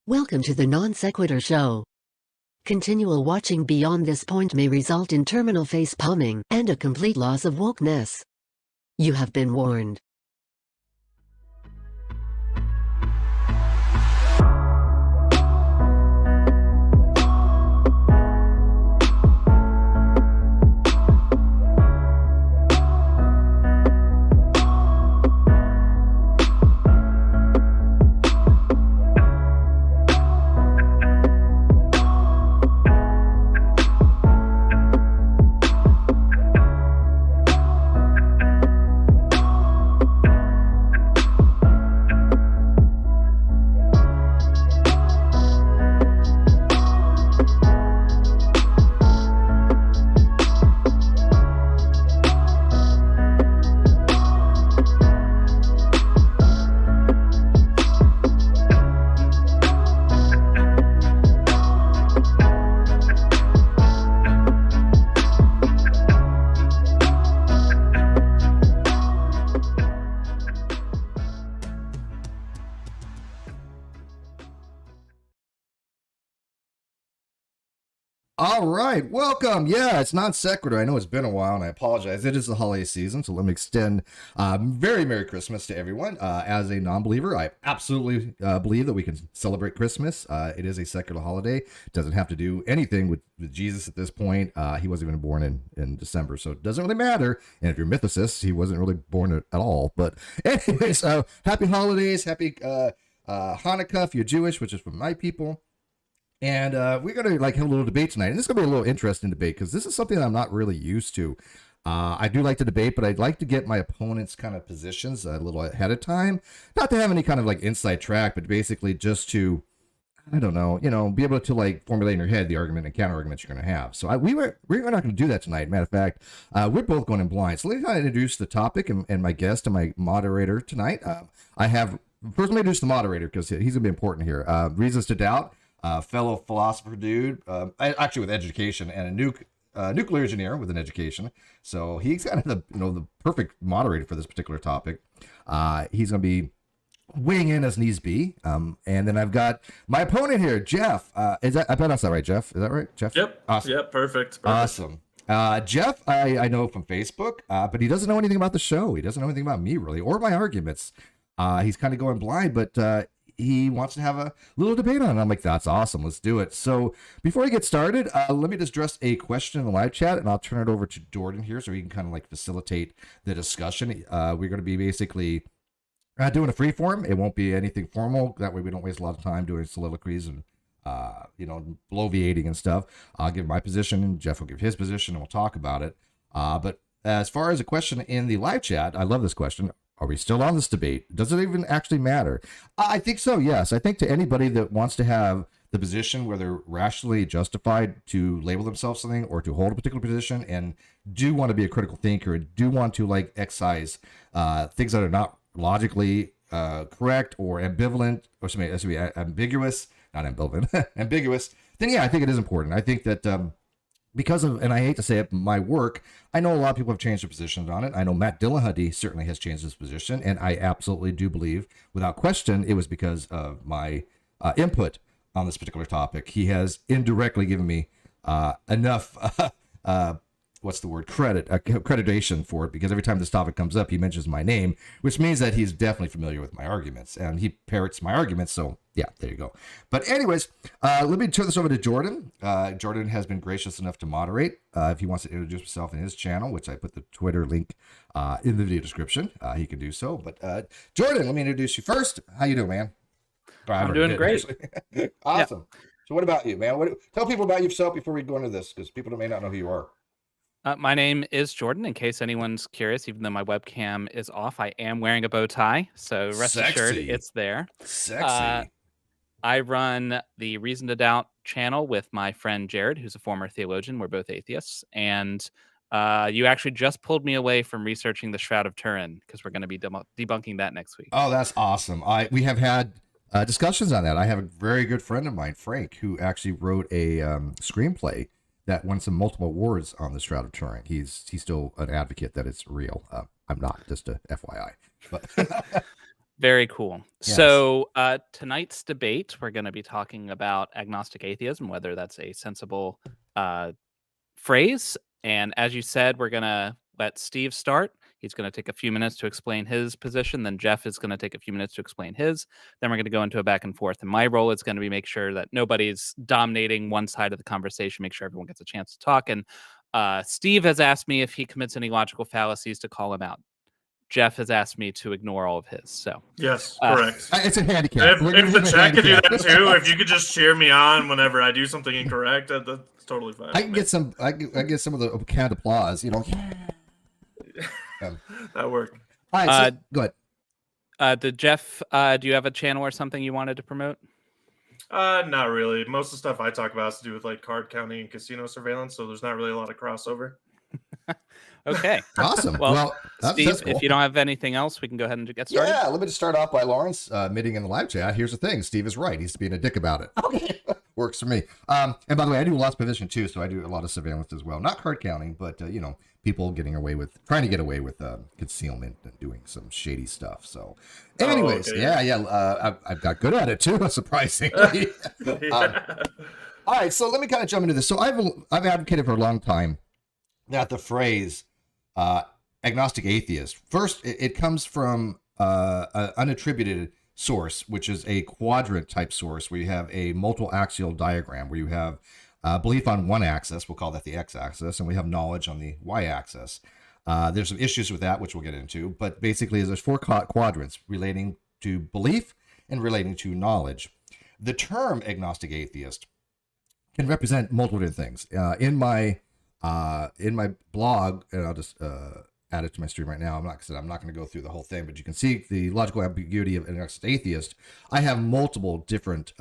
Welcome to the Non-Sequitur Show. Continual watching beyond this point may result in terminal face palming and a complete loss of wokeness. You have been warned. All right, welcome. Yeah, it's Non-Sequitur. I know it's been a while, and I apologize. It is the holiday season, so let me extend very Merry Christmas to everyone. As a non-believer, I absolutely believe that we can celebrate Christmas. It is a secular holiday. It doesn't have to do anything with Jesus at this point. He wasn't even born in December, so it doesn't really matter. And if you're mythicists, he wasn't really born at all. But anyways, happy holidays, happy Hanukkah if you're Jewish, which is for my people. And we're going to have a little debate tonight. And this is going to be a little interesting debate because this is something that I'm not really used to. I do like to debate, but I'd like to get my opponent's kind of positions a little ahead of time. Not to have any kind of inside track, but basically just to, I don't know, be able to formulate in your head the argument and counter arguments you're going to have. So we're not going to do that tonight. Matter of fact, we're both going in blind. So let me kind of introduce the topic and my guest and my moderator tonight. First let me introduce the moderator because he's going to be important here. Reasons to Doubt. Fellow philosopher dude, actually with education, and a nuclear engineer with an education. So he's kind of the perfect moderator for this particular topic. He's going to be weighing in as needs be. And then I've got my opponent here, Jeph. I pronounced that right, Jeph? Is that right, Jeph? Yep. Awesome. Yep. Perfect. Awesome. Jeph, I know from Facebook, but he doesn't know anything about the show. He doesn't know anything about me really, or my arguments. He's kind of going blind, but he wants to have a little debate on it. I'm like, that's awesome. Let's do it. So before we get started, let me just address a question in the live chat, and I'll turn it over to Jordan here so he can kind of facilitate the discussion. We're going to be basically doing a free form. It won't be anything formal. That way we don't waste a lot of time doing soliloquies and bloviating and stuff. I'll give my position, and Jeph will give his position, and we'll talk about it. But as far as a question in the live chat, I love this question. Are we still on this debate? Does it even actually matter? I think so, yes. I think to anybody that wants to have the position where they're rationally justified to label themselves something or to hold a particular position and do want to be a critical thinker and do want to excise things that are not logically correct or ambivalent, or something, ambiguous, not ambivalent, ambiguous, then yeah, I think it is important. I think that because of, and I hate to say it, my work, I know a lot of people have changed their positions on it. I know Matt Dillahunty certainly has changed his position, and I absolutely do believe, without question, it was because of my input on this particular topic. He has indirectly given me enough, accreditation for it, because every time this topic comes up, he mentions my name, which means that he's definitely familiar with my arguments, and he parrots my arguments, so yeah, there you go. But anyways, let me turn this over to Jordan. Jordan has been gracious enough to moderate. If he wants to introduce himself in his channel, which I put the Twitter link in the video description, he can do so. But Jordan, let me introduce you first. How you doing, man? I'm doing great. Awesome. Yeah. So what about you, man? Tell people about yourself before we go into this, because people may not know who you are. My name is Jordan, in case anyone's curious. Even though my webcam is off, I am wearing a bow tie, so rest assured it's there. Sexy. I run the Reason to Doubt channel with my friend Jared, who's a former theologian. We're both atheists. And you actually just pulled me away from researching the Shroud of Turin, because we're going to be debunking that next week. Oh, that's awesome. We have had discussions on that. I have a very good friend of mine, Frank, who actually wrote a screenplay that won some multiple awards on the Shroud of Turin. He's still an advocate that it's real. I'm not, just a FYI. But Very cool. Yes. So tonight's debate, we're going to be talking about agnostic atheism, whether that's a sensible phrase. And as you said, we're going to let Steve start. He's going to take a few minutes to explain his position. Then Jeph is going to take a few minutes to explain his. Then we're going to go into a back and forth. And my role is going to be make sure that nobody's dominating one side of the conversation, make sure everyone gets a chance to talk. And Steve has asked me if he commits any logical fallacies to call him out. Jeph has asked me to ignore all of his. So yes, correct. It's a handicap. If the chat could do that too, if you could just cheer me on whenever I do something incorrect, that's totally fine. I can get some. I get some of the canned applause. That worked. All right, so, go ahead. Did Jeph? Do you have a channel or something you wanted to promote? Not really. Most of the stuff I talk about has to do with like card counting and casino surveillance, so there's not really a lot of crossover. Okay. Awesome. Well, Steve, that's cool. if you don't have anything else, we can go ahead and get started. Yeah, let me just start off by Lawrence admitting in the live chat. Here's the thing: Steve is right. He's being a dick about it. Okay, works for me. And by the way, I do lots of position too, so I do a lot of surveillance as well. Not card counting, but people trying to get away with concealment and doing some shady stuff. So, anyways, I've got good at it too, surprisingly. All right, so let me kind of jump into this. So I've advocated for a long time that the phrase agnostic atheist, first, it comes from an unattributed source, which is a quadrant type source where you have a multi-axial diagram where you have belief on one axis, we'll call that the x-axis, and we have knowledge on the y-axis. There's some issues with that, which we'll get into, but basically there's four quadrants relating to belief and relating to knowledge. The term agnostic atheist can represent multiple different things. In my blog, and I'll just add it to my stream right now. I'm not going to go through the whole thing, but you can see the logical ambiguity of agnostic atheist. I have multiple different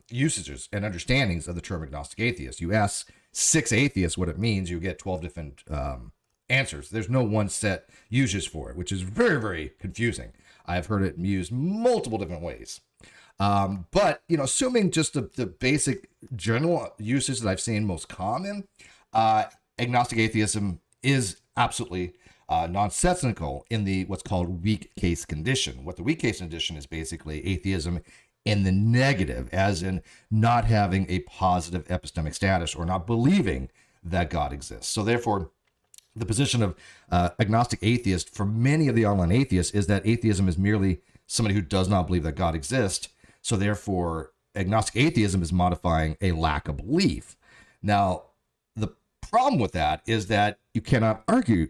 usages and understandings of the term agnostic atheist. You ask 6 atheists what it means, you get 12 different answers. There's no one set uses for it, which is very, very confusing. I've heard it used multiple different ways. But assuming just the basic general uses that I've seen most common, agnostic atheism is absolutely nonsensical in the what's called weak case condition. What the weak case condition is basically atheism in the negative, as in not having a positive epistemic status or not believing that God exists. So therefore, the position of agnostic atheist for many of the online atheists is that atheism is merely somebody who does not believe that God exists. So therefore, agnostic atheism is modifying a lack of belief. Now, the problem with that is that you cannot argue,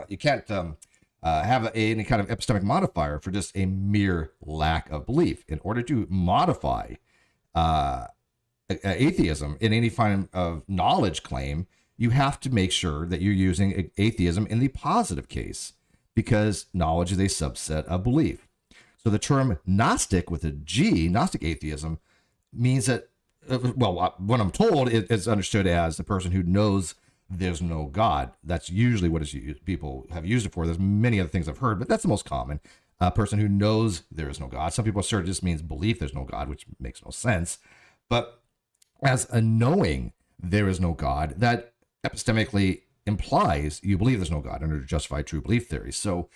you can't have any kind of epistemic modifier for just a mere lack of belief. In order to modify atheism in any kind of knowledge claim, you have to make sure that you're using atheism in the positive case, because knowledge is a subset of belief. So the term Gnostic with a G, Gnostic atheism, means that, what I'm told is understood as the person who knows there's no God. That's usually what people have used it for. There's many other things I've heard, but that's the most common. A person who knows there is no God. Some people assert it just means belief there's no God, which makes no sense. But as a knowing there is no God, that epistemically implies you believe there's no God under justified true belief theory. So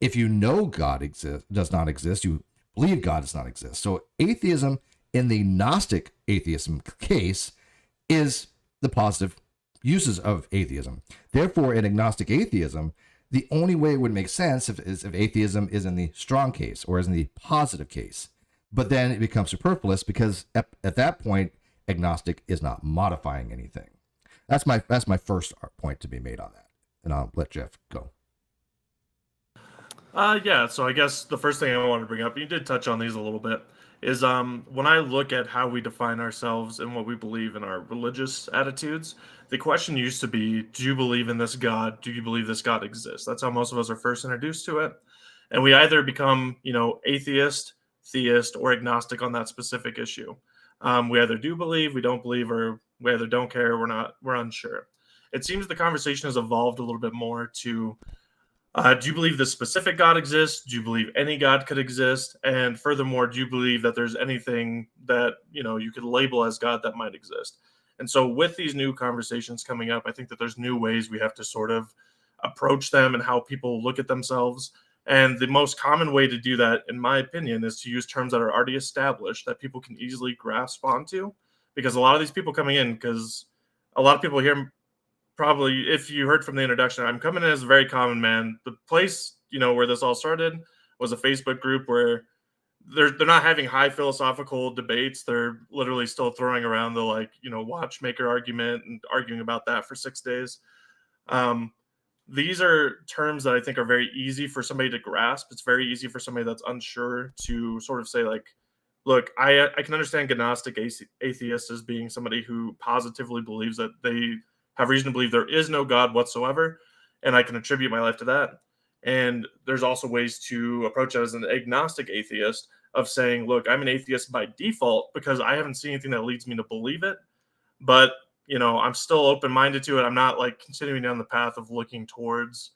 if you know God does not exist, you believe God does not exist. So atheism in the Gnostic atheism case is the positive uses of atheism. Therefore, in agnostic atheism, the only way it would make sense is if atheism is in the strong case or is in the positive case. But then it becomes superfluous because at that point, agnostic is not modifying anything. That's my first point to be made on that. And I'll let Jeph go. So I guess the first thing I want to bring up, you did touch on these a little bit, is when I look at how we define ourselves and what we believe in our religious attitudes, the question used to be, do you believe in this God? Do you believe this God exists? That's how most of us are first introduced to it. And we either become, atheist, theist, or agnostic on that specific issue. We either do believe, we don't believe, or we either don't care, we're unsure. It seems the conversation has evolved a little bit more to, do you believe this specific God exists? Do you believe any God could exist? And furthermore, do you believe that there's anything that, you could label as God that might exist? And so with these new conversations coming up, I think that there's new ways we have to sort of approach them and how people look at themselves. And the most common way to do that, in my opinion, is to use terms that are already established that people can easily grasp onto. Because a lot of these people coming in, because a lot of people here, probably, if you heard from the introduction, I'm coming in as a very common man. The place, where this all started was a Facebook group where they're not having high philosophical debates. They're literally still throwing around the watchmaker argument and arguing about that for 6 days. These are terms that I think are very easy for somebody to grasp. It's very easy for somebody that's unsure to sort of say, like, look, I can understand Agnostic Atheist as being somebody who positively believes that they have reason to believe there is no God whatsoever, and I can attribute my life to that. And there's also ways to approach it as an agnostic atheist of saying, look, I'm an atheist by default because I haven't seen anything that leads me to believe it. But, I'm still open-minded to it. I'm not like continuing down the path of looking towards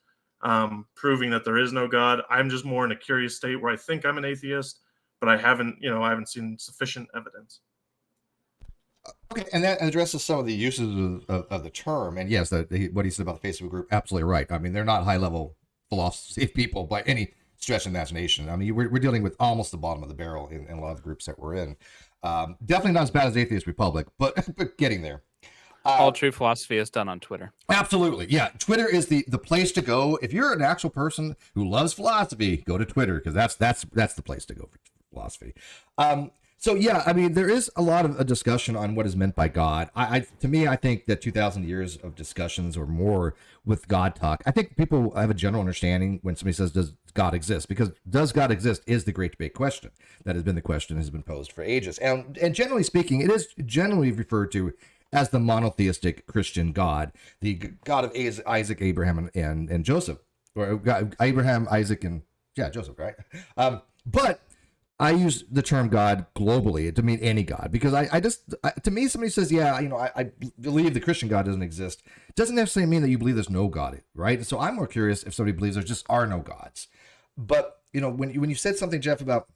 proving that there is no God. I'm just more in a curious state where I think I'm an atheist, but I haven't seen sufficient evidence. Okay, and that addresses some of the uses of the term. And yes, what he said about the Facebook group, absolutely right. I mean, they're not high-level philosophy people by any stretch of imagination. I mean, we're dealing with almost the bottom of the barrel in a lot of the groups that we're in. Definitely not as bad as Atheist Republic, but getting there. All true philosophy is done on Twitter. Absolutely. Yeah. Twitter is the place to go. If you're an actual person who loves philosophy, go to Twitter, because that's the place to go for philosophy. So yeah, I mean, there is a lot of a discussion on what is meant by God. To me, I think that 2,000 years of discussions or more with God talk, I think people have a general understanding when somebody says, does God exist? Because does God exist is the great debate question. That has been the question has been posed for ages. And generally speaking, it is generally referred to as the monotheistic Christian God, the God of Isaac, Abraham, and Joseph, or Abraham, Isaac, and Joseph, right? But I use the term God globally to mean any God, because to me, somebody says, I believe the Christian God doesn't exist. It doesn't necessarily mean that you believe there's no God, right? And so I'm more curious if somebody believes there just are no gods. But, when you said something, Jeph, about,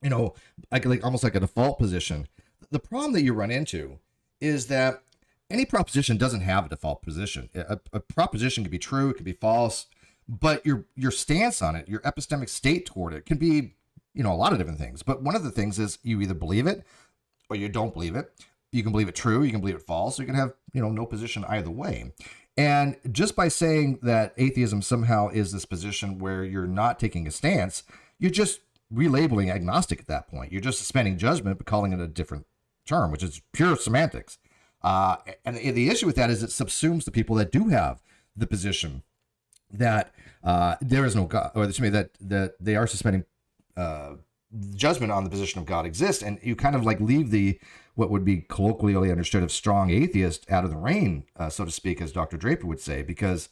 like almost like a default position, the problem that you run into is that any proposition doesn't have a default position. A proposition can be true, it can be false, but your stance on it, your epistemic state toward it can be, a lot of different things. But one of the things is you either believe it or you don't believe it. You can believe it true, you can believe it false, you can have, no position either way. And just by saying that atheism somehow is this position where you're not taking a stance, you're just relabeling agnostic at that point. You're just suspending judgment, but calling it a different term, which is pure semantics. And the issue with that is it subsumes the people that do have the position that there is no God, or that they are suspending judgment on the position of God exists, and you kind of like leave what would be colloquially understood of strong atheist out of the rain, so to speak, as Dr. Draper would say, because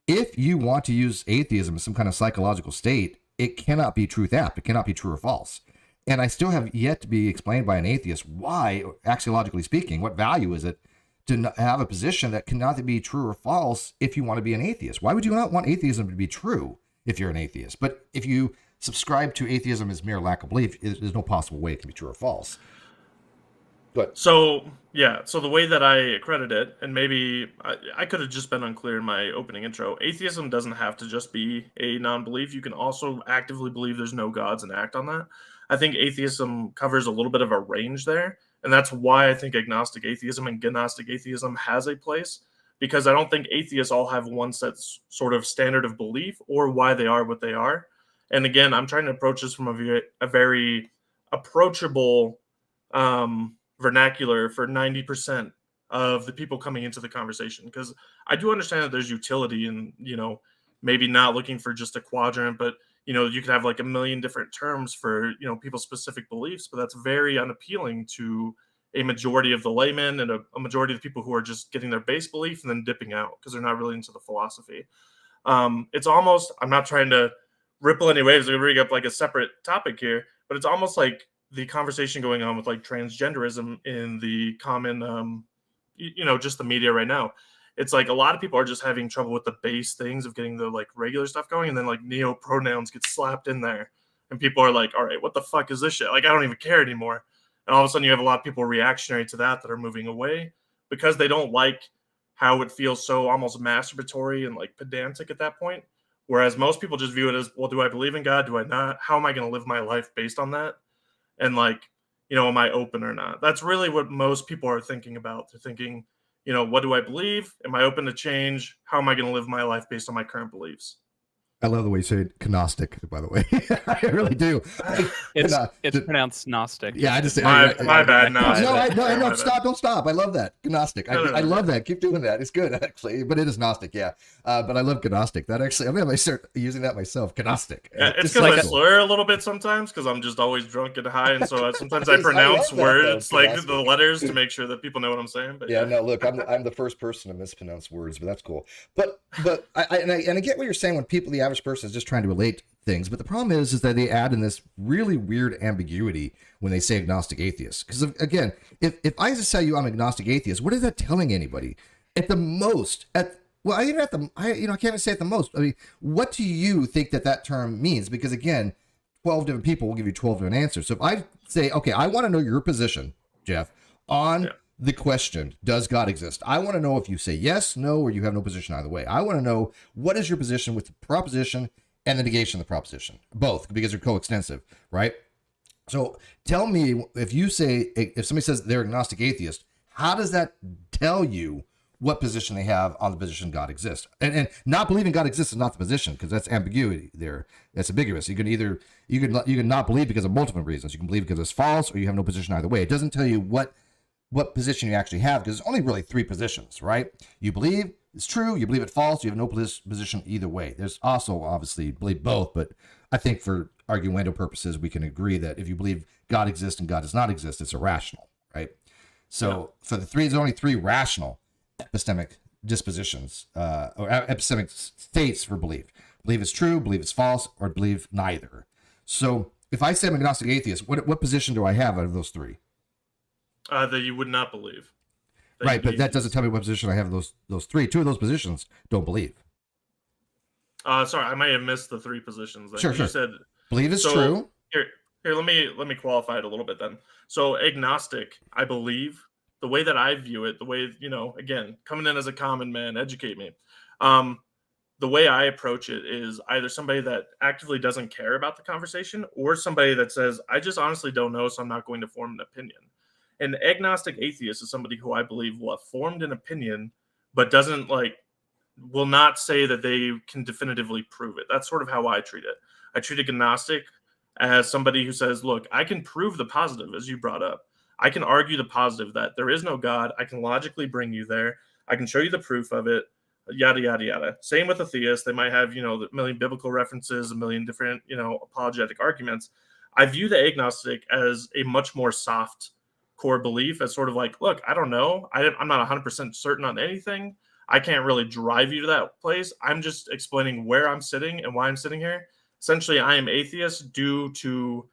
if you want to use atheism as some kind of psychological state, it cannot be truth apt. It cannot be true or false. And I still have yet to be explained by an atheist why, axiologically speaking, what value is it to have a position that cannot be true or false if you want to be an atheist? Why would you not want atheism to be true if you're an atheist? But if you subscribe to atheism as mere lack of belief, there's no possible way it can be true or false. But so the way that I accredit it, and maybe I could have just been unclear in my opening intro, atheism doesn't have to just be a non-belief. You can also actively believe there's no gods and act on that. I think atheism covers a little bit of a range there, and that's why I think agnostic atheism and gnostic atheism has a place, because I don't think atheists all have one set sort of standard of belief or why they are what they are. And again, I'm trying to approach this from a very approachable vernacular for 90% of the people coming into the conversation, because I do understand that there's utility in, maybe not looking for just a quadrant, but you could have like a million different terms for, people's specific beliefs, but that's very unappealing to a majority of the laymen and a majority of the people who are just getting their base belief and then dipping out because they're not really into the philosophy. It's almost, I'm not trying to ripple any waves, I'm gonna bring up like a separate topic here, but it's almost like the conversation going on with like transgenderism in the common, just the media right now. It's like a lot of people are just having trouble with the base things of getting the like regular stuff going, and then like neo pronouns get slapped in there, and people are like, all right, what the fuck is this shit? Like, I don't even care anymore. And all of a sudden you have a lot of people reactionary to that are moving away because they don't like how it feels so almost masturbatory and like pedantic at that point, Whereas most people just view it as, well, do I believe in God? Do I not? How am I going to live my life based on that? And like, am I open or not? That's really what most people are thinking about. They're thinking, what do I believe? Am I open to change? How am I going to live my life based on my current beliefs? I love the way you say Gnostic, by the way. I really do. It's pronounced Gnostic. Yeah, I just my bad. No, stop! Don't stop! I love that Gnostic. I love that. Keep doing that. It's good actually, but it is Gnostic. Yeah, but I love Gnostic. That actually, I'm gonna start using that myself. Gnostic. Yeah, it's because I slur a little bit sometimes because I'm just always drunk and high, and so sometimes I pronounce words like the letters to make sure that people know what I'm saying. But yeah, no, look, I'm the first person to mispronounce words, but that's cool. But I get what you're saying when the average person is just trying to relate things, but the problem is that they add in this really weird ambiguity when they say agnostic atheist. Because again, if I just tell you I'm agnostic atheist, what is that telling anybody? At the most, I can't even say at the most. I mean, what do you think that term means? Because again, 12 different people will give you 12 different answers. So if I say, okay, I want to know your position, Jeph, on the question, does God exist? I want to know if you say yes, no, or you have no position either way. I want to know what is your position with the proposition and the negation of the proposition, both, because they're coextensive, right? So tell me, if somebody says they're agnostic atheist, how does that tell you what position they have on the position God exists? And not believing God exists is not the position, because that's ambiguity there. That's ambiguous. You can not believe because of multiple reasons. You can believe because it's false, or you have no position either way. It doesn't tell you what position you actually have, because there's only really three positions, right? You believe it's true, you believe it's false, you have no position either way. There's also obviously believe both, but I think for arguendo purposes, we can agree that if you believe God exists and God does not exist, it's irrational, right? So for there's only three rational epistemic dispositions, or epistemic states for belief. Believe it's true, believe it's false, or believe neither. So if I say I'm agnostic atheist, what position do I have out of those three? That you would not believe. Right, but that doesn't tell me what position I have of those three. Two of those positions don't believe. Sorry, I might have missed the three positions. Sure. You said believe is true. Here, let me qualify it a little bit then. So agnostic, I believe, the way that I view it, the way, again, coming in as a common man, educate me. The way I approach it is either somebody that actively doesn't care about the conversation, or somebody that says, I just honestly don't know, so I'm not going to form an opinion. An agnostic atheist is somebody who I believe will have formed an opinion, but will not say that they can definitively prove it. That's sort of how I treat it. I treat agnostic as somebody who says, look, I can prove the positive, as you brought up. I can argue the positive that there is no God. I can logically bring you there. I can show you the proof of it, yada, yada, yada. Same with a theist. They might have, a million biblical references, a million different, apologetic arguments. I view the agnostic as a much more soft core belief, as sort of like, look, I don't know. I'm not 100% certain on anything. I can't really drive you to that place. I'm just explaining where I'm sitting and why I'm sitting here. Essentially, I am atheist due to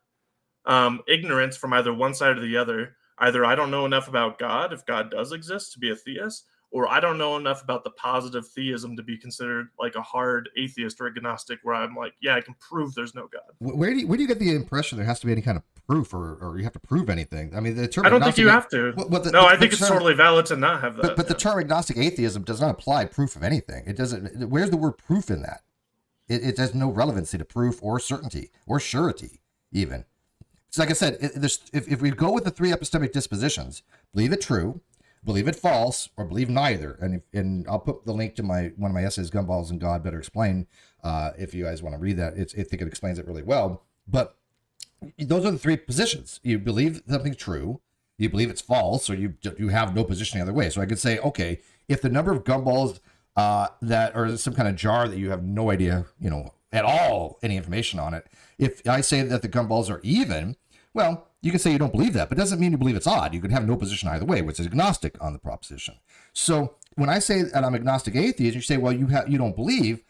ignorance from either one side or the other. Either I don't know enough about God, if God does exist, to be a theist, or I don't know enough about the positive theism to be considered like a hard atheist or agnostic, where I'm like, yeah, I can prove there's no God. Where do you get the impression there has to be any kind of proof, or you have to prove anything? I mean, the term I don't think you have to. I think it's totally valid to not have that. But the term agnostic atheism does not apply proof of anything. It doesn't. Where's the word proof in that? It has no relevancy to proof or certainty or surety even. So like I said, if we go with the three epistemic dispositions, believe it true, believe it false, or believe neither. And I'll put the link to one of my essays, Gumballs and God Better Explained, if you guys want to read that. I think it explains it really well. But those are the three positions. You believe something's true, you believe it's false, or you have no position the other way. So I could say, okay, if the number of gumballs that are some kind of jar that you have no idea, at all, any information on it, if I say that the gumballs are even, well, you can say you don't believe that, but it doesn't mean you believe it's odd. You could have no position either way, which is agnostic on the proposition. So when I say that I'm agnostic atheist, you say, well, you don't believe.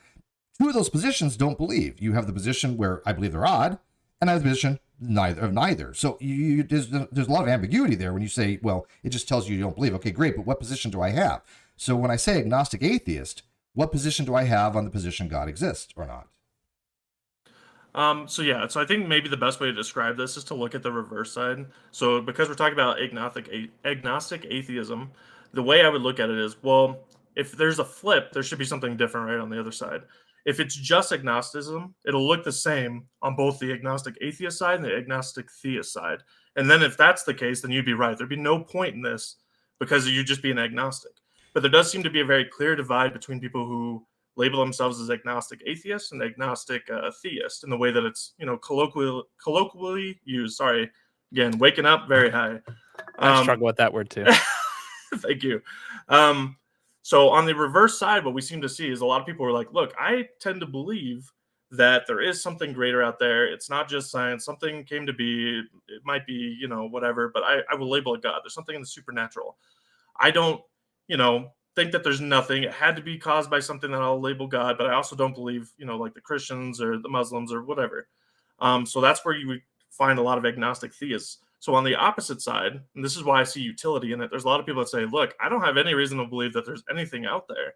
Two of those positions don't believe. You have the position where I believe they're odd, and I have the position of neither. So there's a lot of ambiguity there when you say, well, it just tells you don't believe. Okay, great, but what position do I have? So when I say agnostic atheist, what position do I have on the position God exists or not? So I think maybe the best way to describe this is to look at the reverse side. So because we're talking about agnostic atheism, the way I would look at it is, well, if there's a flip, there should be something different right on the other side. If it's just agnosticism, it'll look the same on both the agnostic atheist side and the agnostic theist side. And then if that's the case, then you'd be right. There'd be no point in this because you'd just be an agnostic. But there does seem to be a very clear divide between people who label themselves as agnostic atheists and agnostic theist in the way that it's, colloquially used. Sorry, again, waking up very high. I struggle with that word too. Thank you. So on the reverse side, what we seem to see is a lot of people are like, look, I tend to believe that there is something greater out there. It's not just science. Something came to be. It might be, whatever, but I will label it God. There's something in the supernatural. I don't, think that there's nothing. It had to be caused by something that I'll label God, but I also don't believe, like the Christians or the Muslims or whatever. So that's where you would find a lot of agnostic theists. So on the opposite side, and this is why I see utility in it, there's a lot of people that say, look, I don't have any reason to believe that there's anything out there.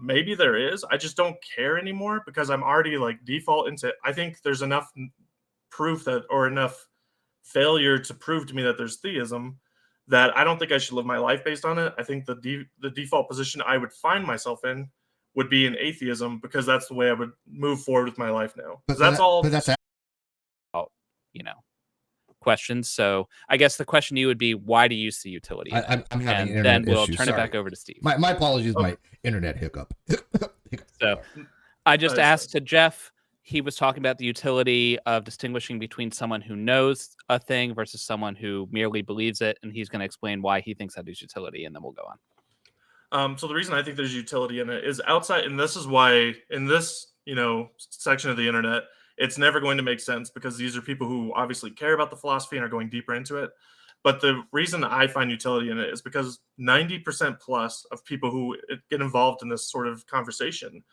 Maybe there is. I just don't care anymore because I'm already default into, I think there's enough proof that, or enough failure to prove to me that there's theism, that I don't think I should live my life based on it. I think the default position I would find myself in would be in atheism because that's the way I would move forward with my life now. But That's all. But that's questions. So I guess the question to you would be, why do you see utility? I'm having and internet then we'll issues. turn Sorry. it back over to Steve. My apologies, my internet hiccup. So I just asked to Jeph. He was talking about the utility of distinguishing between someone who knows a thing versus someone who merely believes it, and he's going to explain why he thinks that is utility, and then we'll go on. So the reason I think there's utility in it is outside, and this is why in this, section of the internet, it's never going to make sense because these are people who obviously care about the philosophy and are going deeper into it. But the reason I find utility in it is because 90% plus of people who get involved in this sort of conversation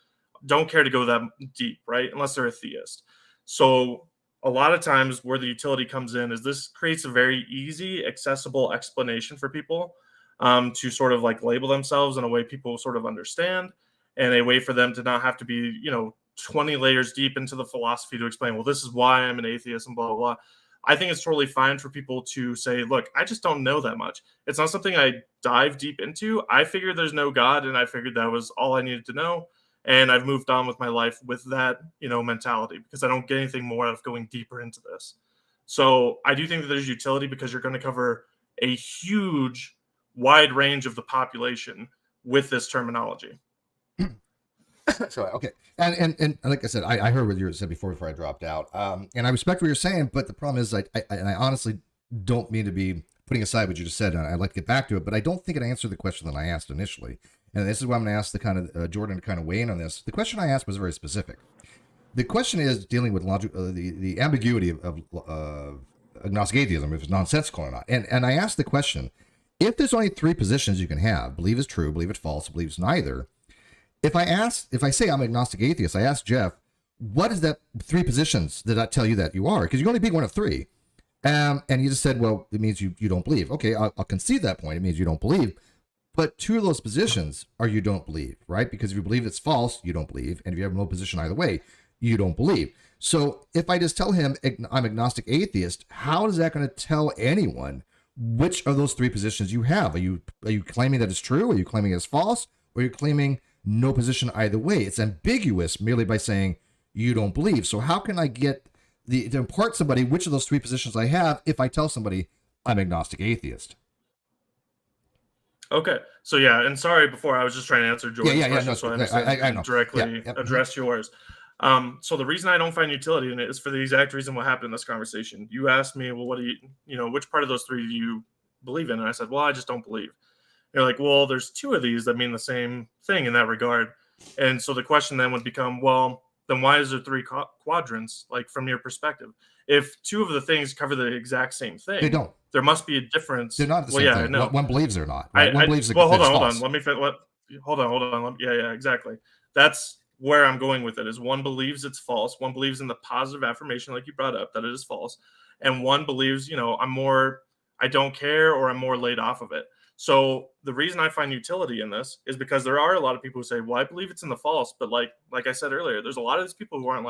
don't care to go that deep, right? Unless they're a theist. So a lot of times where the utility comes in is this creates a very easy, accessible explanation for people to sort of label themselves in a way people sort of understand, and a way for them to not have to be, 20 layers deep into the philosophy to explain, well, this is why I'm an atheist and blah, blah, blah. I think it's totally fine for people to say, look, I just don't know that much. It's not something I dive deep into. I figured there's no God, and I figured that was all I needed to know. And I've moved on with my life with that, mentality, because I don't get anything more out of going deeper into this. So I do think that there's utility because you're going to cover a huge, wide range of the population with this terminology. So, okay. And like I said, I heard what you said before I dropped out. And I respect what you're saying, but the problem is I honestly don't mean to be putting aside what you just said, and I'd like to get back to it, but I don't think it answered the question that I asked initially. And this is why I'm going to ask the kind of Jordan to kind of weigh in on this. The question I asked was very specific. The question is dealing with logic, the ambiguity of agnostic atheism, if it's nonsensical or not. And I asked the question, if there's only three positions you can have, believe it's true, believe it's false, believe it's neither. If I say I'm agnostic atheist, I ask Jeph, what is that three positions that I tell you that you are? Because you can only be one of three. And you just said, well, it means you don't believe. Okay, I'll concede that point. It means you don't believe. But two of those positions are you don't believe, right? Because if you believe it's false, you don't believe. And if you have no position either way, you don't believe. So if I just tell him I'm agnostic atheist, how is that going to tell anyone which of those three positions you have? Are you claiming that it's true? Are you claiming it's false? Or are you claiming no position either way? It's ambiguous merely by saying you don't believe. So how can I get to impart somebody which of those three positions I have if I tell somebody I'm agnostic atheist? Okay, so yeah, and sorry, before I was just trying to answer Jordan's question, no, so I understand I know. Directly address yours. So the reason I don't find utility in it is for the exact reason what happened in this conversation. You asked me, well, what do which part of those three do you believe in? And I said, well, I just don't believe. You're like, well, there's two of these that mean the same thing in that regard. And so the question then would become, well, then why is there three quadrants, from your perspective? If two of the things cover the exact same thing, they don't. There must be a difference. They're not the same thing. No. One believes they're not. Right? One believes hold on. false. Let me hold on. Yeah, exactly. That's where I'm going with it. Is one believes it's false. One believes in the positive affirmation, like you brought up, that it is false, and one believes, I don't care, or I'm more laid off of it. So the reason I find utility in this is because there are a lot of people who say, well, I believe it's in the false, but like I said earlier, there's a lot of these people who aren't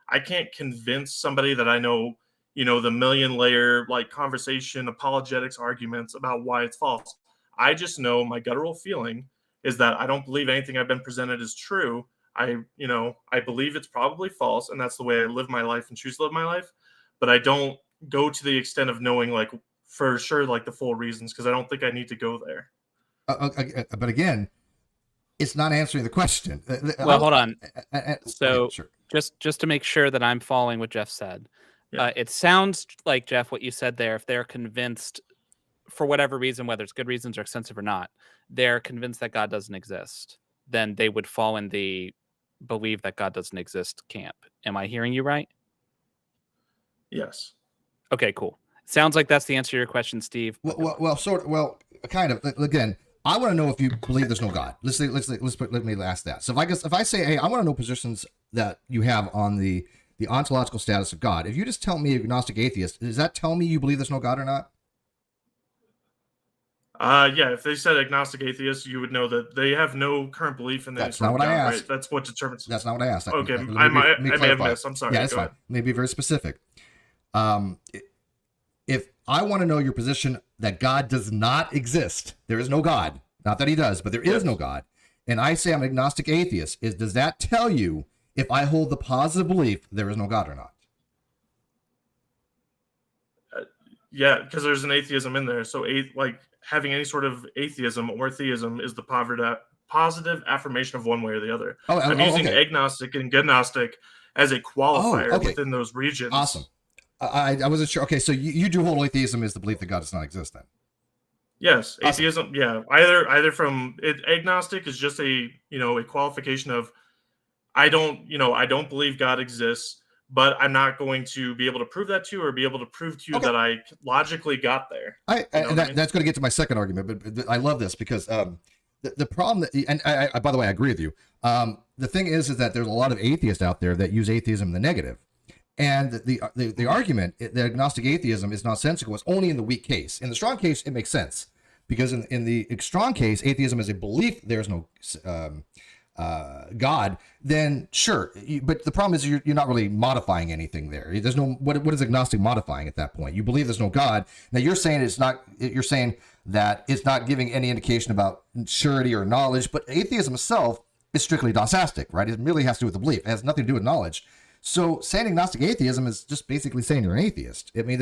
I can't convince somebody that I know, the million layer conversation, apologetics arguments about why it's false. I just know my guttural feeling is that I don't believe anything I've been presented is true. I believe it's probably false, and that's the way I live my life and choose to live my life. But I don't go to the extent of knowing like for sure like the full reasons, because I don't think I need to go there. But again, it's not answering the question. Well, hold on. So sure. just to make sure that I'm following what Jeph said, it sounds like, Jeph, what you said there, if they're convinced for whatever reason, whether it's good reasons or extensive or not, they're convinced that God doesn't exist, then they would fall in the believe that God doesn't exist camp. Am I hearing you right? Yes. Okay, cool. Sounds like that's the answer to your question, Steve. Well, kind of. Again, I want to know if you believe there's no God. Let me ask that. So if I say, hey, I want to know positions that you have on the ontological status of God. If you just tell me agnostic atheist, does that tell me you believe there's no God or not? Yeah, if they said agnostic atheist, you would know that they have no current belief in That's not what I asked. Right? That's what determines. That's not what I asked. Okay, I may have missed. I'm sorry. Yeah, that's fine. Maybe very specific. If I want to know your position that God does not exist, there is no God. Not that he does, but there is no God. And I say I'm agnostic atheist. Does that tell you if I hold the positive belief there is no God or not? Yeah, because there's an atheism in there. So having any sort of atheism or theism is the positive affirmation of one way or the other. I'm using agnostic and agnostic as a qualifier within those regions. Awesome. I wasn't sure. Okay, so you do hold atheism is the belief that God does not exist then? Yes, atheism. Awesome. Yeah, either from agnostic is just a qualification of I don't believe God exists, but I'm not going to be able to prove that to you or be able to prove to you that I logically got there. That's going to get to my second argument, but I love this because the problem I by the way, I agree with you. The thing is that there's a lot of atheists out there that use atheism in the negative. And the argument that agnostic atheism is nonsensical is only in the weak case. In the strong case, it makes sense. Because in the strong case, atheism is a belief there's no God, then sure. But the problem is you're not really modifying anything there. There's no, what is agnostic modifying at that point? You believe there's no God. Now you're saying you're saying that it's not giving any indication about surety or knowledge, but atheism itself is strictly nonsastic, right? It really has to do with the belief. It has nothing to do with knowledge. So saying agnostic atheism is just basically saying you're an atheist. I mean,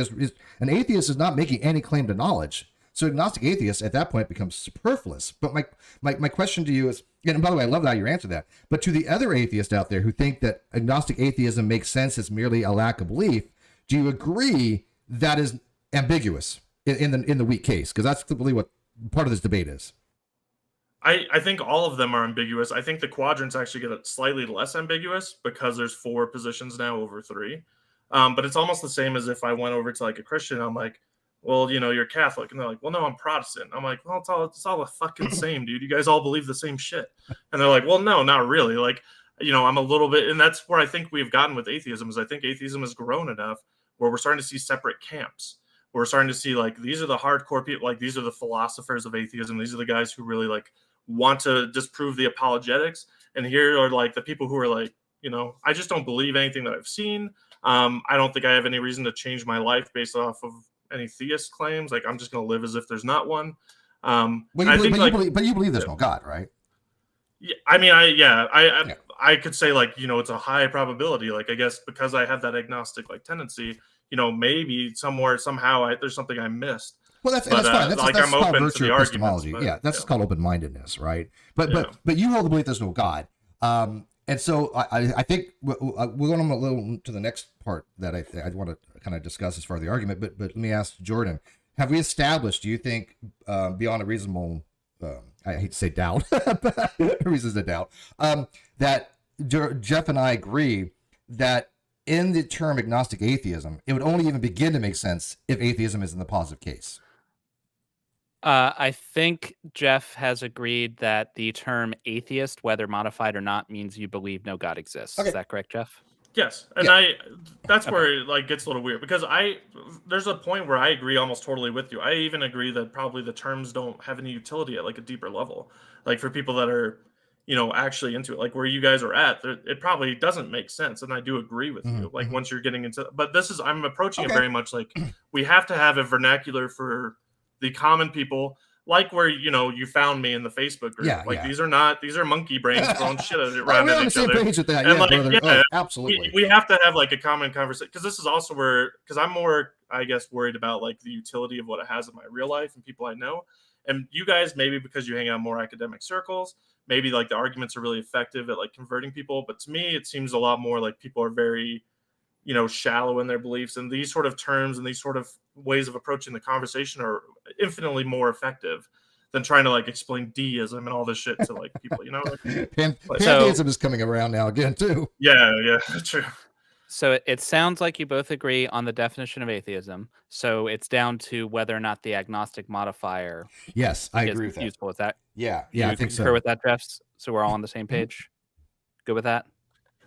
an atheist is not making any claim to knowledge. So agnostic atheist at that point becomes superfluous. But my question to you is, and by the way, I love how you answered that. But to the other atheists out there who think that agnostic atheism makes sense as merely a lack of belief, do you agree that is ambiguous in the weak case? Because that's really what part of this debate is. I think all of them are ambiguous. I think the quadrants actually get slightly less ambiguous because there's 4 positions now over 3. But it's almost the same as if I went over to like a Christian. I'm like, well, you're Catholic. And they're like, well, no, I'm Protestant. I'm like, well, it's all the fucking same, dude. You guys all believe the same shit. And they're like, well, no, not really. Like, I'm a little bit, and that's where I think we've gotten with atheism is I think atheism has grown enough where we're starting to see separate camps. We're starting to see like, these are the hardcore people. Like these are the philosophers of atheism. These are the guys who really like want to disprove the apologetics. And here are like the people who are like, I just don't believe anything that I've seen. I don't think I have any reason to change my life based off of any theist claims. Like I'm just going to live as if there's not one. But you believe there's no God, right? Yeah, I mean, I could say like, it's a high probability. Like I guess because I have that agnostic like tendency, maybe somehow there's something I missed. Well, that's fine. That's called virtue epistemology. That's called open-mindedness, right? But you hold the belief there's no God. And so I think we're going a little to the next part that I want to kind of discuss as far as the argument. But let me ask Jordan: have we established? Do you think beyond a reasonable, I hate to say doubt, reasons to doubt, that Jeph and I agree that in the term agnostic atheism, it would only even begin to make sense if atheism is in the positive case? I think Jeph has agreed that the term atheist, whether modified or not, means you believe no God exists. Okay. Is that correct, Jeph? Yes. And that's where it like gets a little weird because there's a point where I agree almost totally with you. I even agree that probably the terms don't have any utility at like a deeper level. Like for people that are, actually into it, like where you guys are at, it probably doesn't make sense. And I do agree with you. Like once you're getting into, but I'm approaching it very much like we have to have a vernacular for the common people. like where you found me in the Facebook group. Yeah. These are monkey brains throwing shit around we're at on the each same other. page with that. And brother. Oh, absolutely. We have to have like a common conversation, because this is also where, because I'm more, I guess, worried about like the utility of what it has in my real life and people I know. And you guys, maybe because you hang out in more academic circles, maybe like the arguments are really effective at like converting people. But to me, it seems a lot more like people are very, shallow in their beliefs, and these sort of terms and these sort of ways of approaching the conversation are infinitely more effective than trying to like explain deism and all this shit to like people, Pantheism is coming around now again too. Yeah, true. So it sounds like you both agree on the definition of atheism. So it's down to whether or not the agnostic modifier Yes, I is agree with that. useful with that. Yeah, You I think so. concur with that, Jeph? So we're all on the same page? Good with that?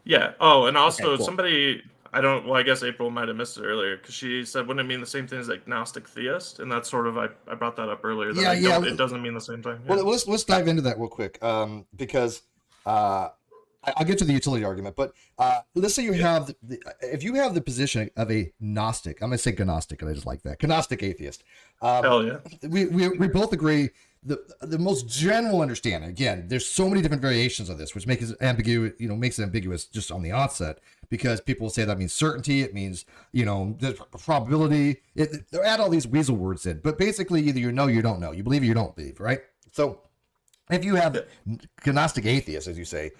Yeah. Oh, and also Okay, cool. somebody, I guess April might have missed it earlier, because she said, wouldn't it mean the same thing as agnostic theist? And that's sort of, I brought that up earlier. That it doesn't mean the same thing. Yeah. Well, let's dive into that real quick, because I'll get to the utility argument, but let's say you have if you have the position of a Gnostic, I'm going to say Gnostic, and I just like that, Agnostic Atheist. Hell yeah. We both agree the most general understanding. Again, there's so many different variations of this, which makes it ambiguous. Makes it ambiguous just on the onset, because people say that means certainty. It means the probability. They add all these weasel words in, but basically either you know, you don't know, you believe, you don't believe, right? So if you have Gnostic Atheists, as you say,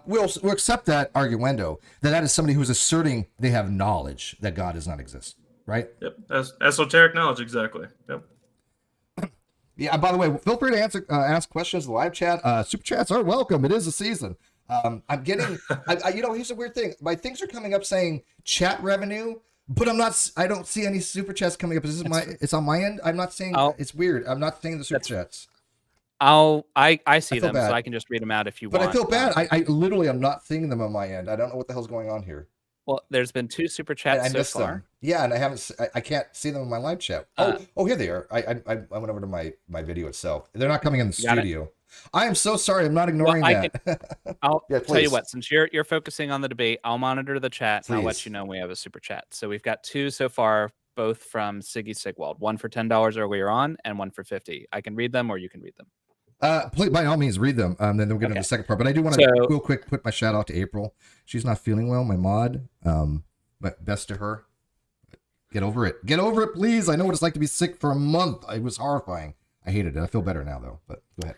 we'll accept that arguendo that is somebody who's asserting they have knowledge that God does not exist, right? Yep. Esoteric knowledge, exactly. Yep. Yeah. By the way, feel free to ask questions in the live chat. Super chats are welcome. It is a season. I'm getting, here's a weird thing. My things are coming up saying chat revenue, but I don't see any super chats coming up. It's on my end. I'm not seeing. It's weird. I'm not seeing the super chats. I see them, bad. so I can just read them out if you want. want. But I feel bad. I literally am not seeing them on my end. I don't know what the hell's going on here. Well, there's been 2 super chats so far. Them. Yeah, and I can't see them in my live chat. Here they are. I went over to my video itself. They're not coming in the studio. I am so sorry. I'm not ignoring that. I'll tell you what, since you're focusing on the debate, I'll monitor the chat and I'll let you know when we have a super chat. So we've got 2 so far, both from Siggy Sigwald. One for $10 earlier on and one for $50. I can read them, or you can read them. Please, by all means, read them. Then we'll get into the second part. But I do want to real quick put my shout out to April. She's not feeling well, my mod. But best to her. Get over it. Get over it, please. I know what it's like to be sick for a month. It was horrifying. I hated it. I feel better now, though. But go ahead.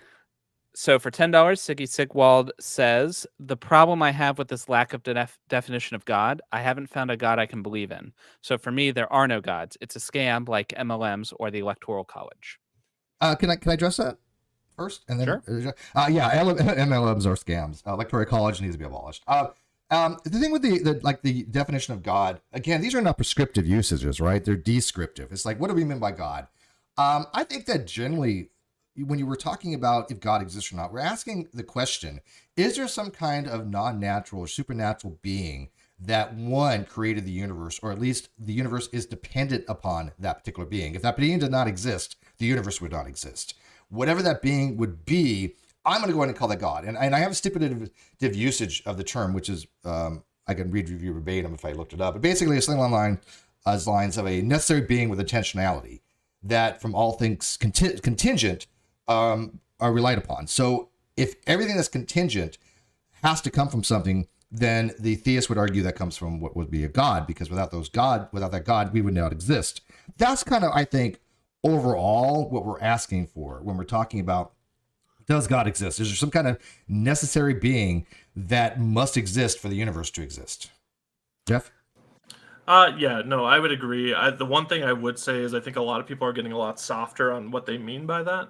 So for $10, Siggy Sigwald says, the problem I have with this lack of definition of God, I haven't found a God I can believe in. So for me, there are no gods. It's a scam like MLMs or the Electoral College. Can I address that first? And then, sure. MLMs are scams. Electoral College needs to be abolished. The thing with the definition of God, again, these are not prescriptive usages, right? They're descriptive. It's like, what do we mean by God? I think that generally, when you were talking about if God exists or not, we're asking the question, is there some kind of non-natural or supernatural being that one created the universe, or at least the universe is dependent upon that particular being? If that being did not exist, the universe would not exist. Whatever that being would be, I'm going to go ahead and call that God. And I have a stipulative usage of the term, which is, I can read you verbatim if I looked it up. But basically, it's something along the lines of a necessary being with intentionality that from all things contingent are relied upon. So if everything that's contingent has to come from something, then the theist would argue that comes from what would be a God, because without that God, we would not exist. That's kind of, I think, overall what we're asking for when we're talking about, does God exist? Is there some kind of necessary being that must exist for the universe to exist? Jeph? Yeah, no, I would agree. The one thing I would say is I think a lot of people are getting a lot softer on what they mean by that.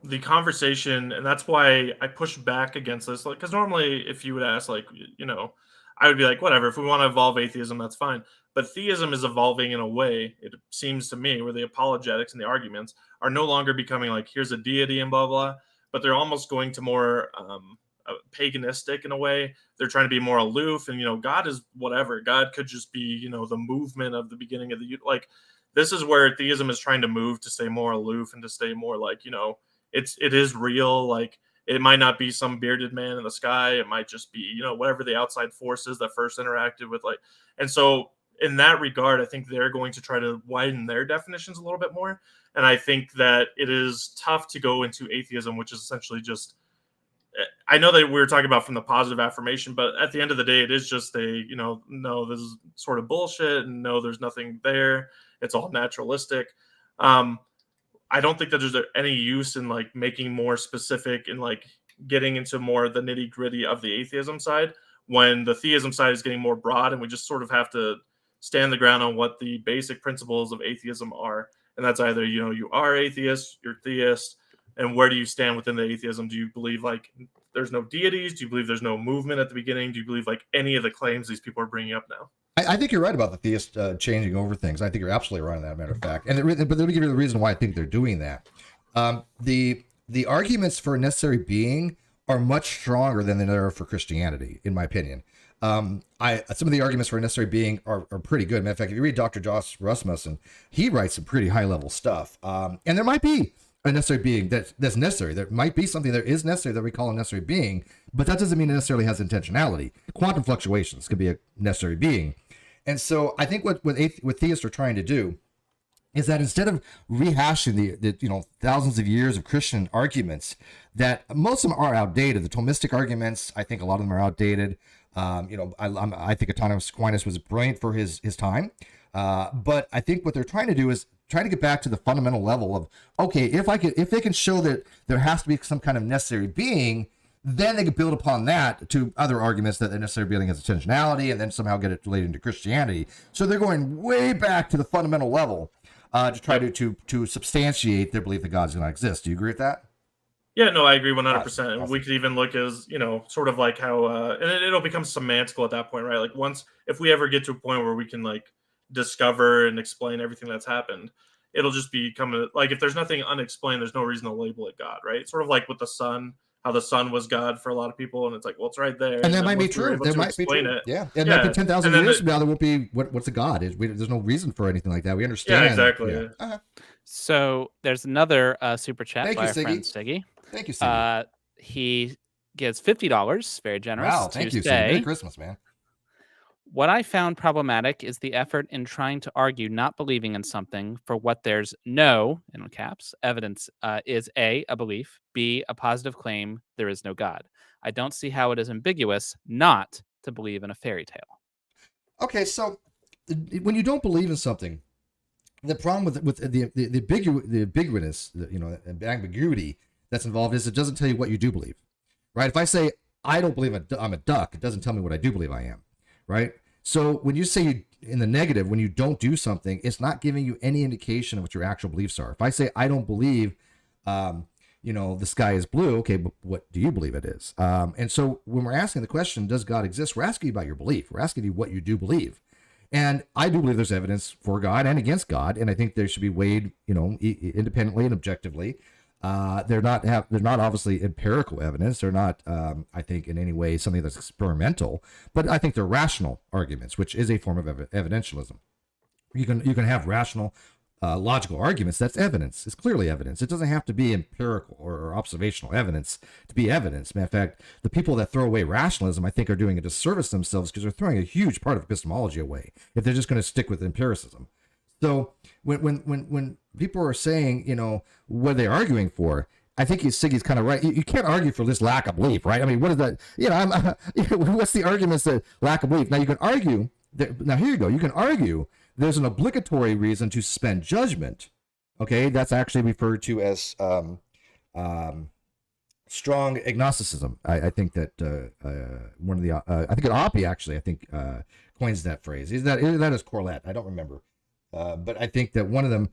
The conversation, and that's why I push back against this, because normally if you would ask, I would be like, whatever, if we want to evolve atheism, that's fine. But theism is evolving in a way, it seems to me, where the apologetics and the arguments are no longer becoming like, here's a deity and blah, blah, but they're almost going to more paganistic in a way. They're trying to be more aloof, and, God is whatever. God could just be, the movement of the beginning of the, this is where theism is trying to move to stay more aloof and to stay more like, it is real. Like, it might not be some bearded man in the sky. It might just be, whatever the outside forces that first interacted with, and so in that regard, I think they're going to try to widen their definitions a little bit more. And I think that it is tough to go into atheism, which is essentially just, I know that we were talking about from the positive affirmation, but at the end of the day, it is just a, no, this is sort of bullshit, and no, there's nothing there. It's all naturalistic. I don't think that there's any use in like making more specific and like getting into more of the nitty gritty of the atheism side, when the theism side is getting more broad, and we just sort of have to stand the ground on what the basic principles of atheism are. And that's either, you are atheist, you're theist, and where do you stand within the atheism? Do you believe like there's no deities? Do you believe there's no movement at the beginning? Do you believe like any of the claims these people are bringing up now? I think you're right about the theist changing over things. I think you're absolutely right on that, matter of fact. But let me give you the reason why I think they're doing that. The arguments for a necessary being are much stronger than they are for Christianity, in my opinion. Some of the arguments for a necessary being are pretty good. Matter of fact, if you read Dr. Josh Rasmussen, he writes some pretty high level stuff. And there might be a necessary being that's necessary. There might be something that is necessary that we call a necessary being, but that doesn't mean it necessarily has intentionality. Quantum fluctuations could be a necessary being. And so I think what theists are trying to do is that instead of rehashing the thousands of years of Christian arguments, that most of them are outdated. The Thomistic arguments, I think a lot of them are outdated. I think Autonomous Aquinas was brilliant for his time. But I think what they're trying to do is trying to get back to the fundamental level of, okay, if they can show that there has to be some kind of necessary being, then they could build upon that to other arguments that the necessary being has intentionality, and then somehow get it related into Christianity. So they're going way back to the fundamental level to try to substantiate their belief that God's going to exist. Do you agree with that? Yeah, no, I agree 100%. Awesome. We could even look as, sort of like how, and it'll become semantical at that point, right? Like if we ever get to a point where we can like discover and explain everything that's happened, it'll just become like, if there's nothing unexplained, there's no reason to label it God, right? Sort of like with the sun, how the sun was God for a lot of people, and it's like, well, it's right there. And that might be true. That might be true. Yeah. It might be 10,000 years from now, there won't be what's a God. There's no reason for anything like that. We understand. Yeah, exactly. Yeah. Uh-huh. So there's another super chat by our friend Siggy. Thank you, Siggy. He gives $50, very generous. Wow, thank you, Siggy. Merry Christmas, man. What I found problematic is the effort in trying to argue not believing in something for what there's no, in caps, evidence is A, a belief, B, a positive claim there is no God. I don't see how it is ambiguous not to believe in a fairy tale. Okay, so when you don't believe in something, the problem with the ambiguous, ambiguity that's involved is it doesn't tell you what you do believe, right? If I say I don't believe I'm a duck, it doesn't tell me what I do believe I am. Right. So when you say in the negative, when you don't do something, it's not giving you any indication of what your actual beliefs are. If I say I don't believe, the sky is blue, okay, but what do you believe it is? And so when we're asking the question, does God exist? We're asking you about your belief. We're asking you what you do believe. And I do believe there's evidence for God and against God, and I think they should be weighed, independently and objectively. They're not obviously empirical evidence. They're not, I think, in any way something that's experimental. But I think they're rational arguments, which is a form of evidentialism. You can have rational, logical arguments. That's evidence. It's clearly evidence. It doesn't have to be empirical or observational evidence to be evidence. Matter of fact, the people that throw away rationalism, I think, are doing a disservice to themselves because they're throwing a huge part of epistemology away if they're just going to stick with empiricism. So when people are saying, what they're arguing for, I think Siggy's kind of right. You can't argue for this lack of belief, right? I mean, what is that? What's the arguments that lack of belief? Now you can argue. Now here you go. You can argue there's an obligatory reason to suspend judgment. Okay, that's actually referred to as strong agnosticism. I think that one of the I think Oppie actually coins that phrase. Is that is Corlett? I don't remember. But I think that one of them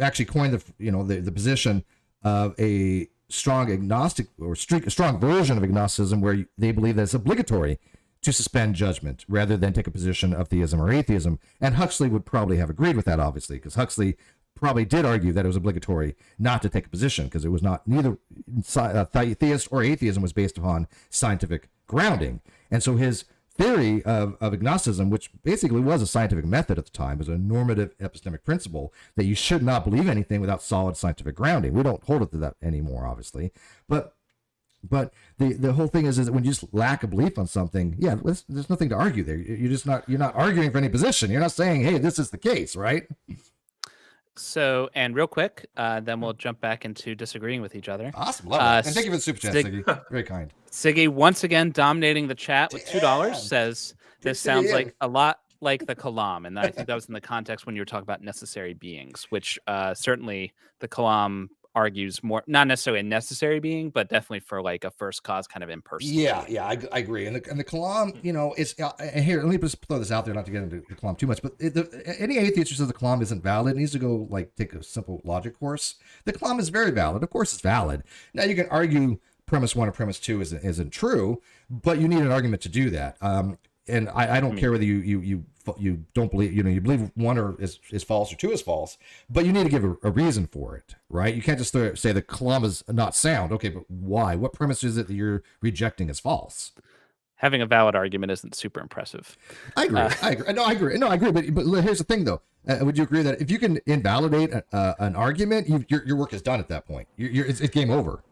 actually coined the position of a strong agnostic or a strong version of agnosticism, where they believe that it's obligatory to suspend judgment rather than take a position of theism or atheism. And Huxley would probably have agreed with that, obviously, because Huxley probably did argue that it was obligatory not to take a position because it was neither theist or atheism was based upon scientific grounding. And so his theory of agnosticism, which basically was a scientific method at the time, was a normative epistemic principle that you should not believe anything without solid scientific grounding. We don't hold it to that anymore, obviously. But But the whole thing is that when you just lack a belief on something, yeah, there's nothing to argue there. You're not arguing for any position. You're not saying, hey, this is the case, right? So, and real quick, then we'll jump back into disagreeing with each other. Awesome, love it. And thank you for the super chat, Siggy. Very kind. Siggy once again dominating the chat with $2. Says this sounds like a lot like the Kalam, and I think that was in the context when you were talking about necessary beings, which certainly the Kalam argues more, not necessarily a necessary being, but definitely for like a first cause kind of impersonal. Yeah, I agree. And the Kalam, you know, it's and here, let me just throw this out there, not to get into the Kalam too much, but any atheist who says the Kalam isn't valid needs to go like take a simple logic course. The Kalam is very valid. Of course, it's valid. Now you can argue premise 1 or premise 2 isn't true, but you need an argument to do that. And I don't care whether you don't believe, you know, you believe 1 or is false or 2 is false, but you need to give a reason for it, right? You can't just say the Kalam is not sound. Okay, but why? What premise is it that you're rejecting as false? Having a valid argument isn't super impressive. I agree. I agree. But here's the thing, though. Would you agree that if you can invalidate an argument, your work is done at that point? It's game over.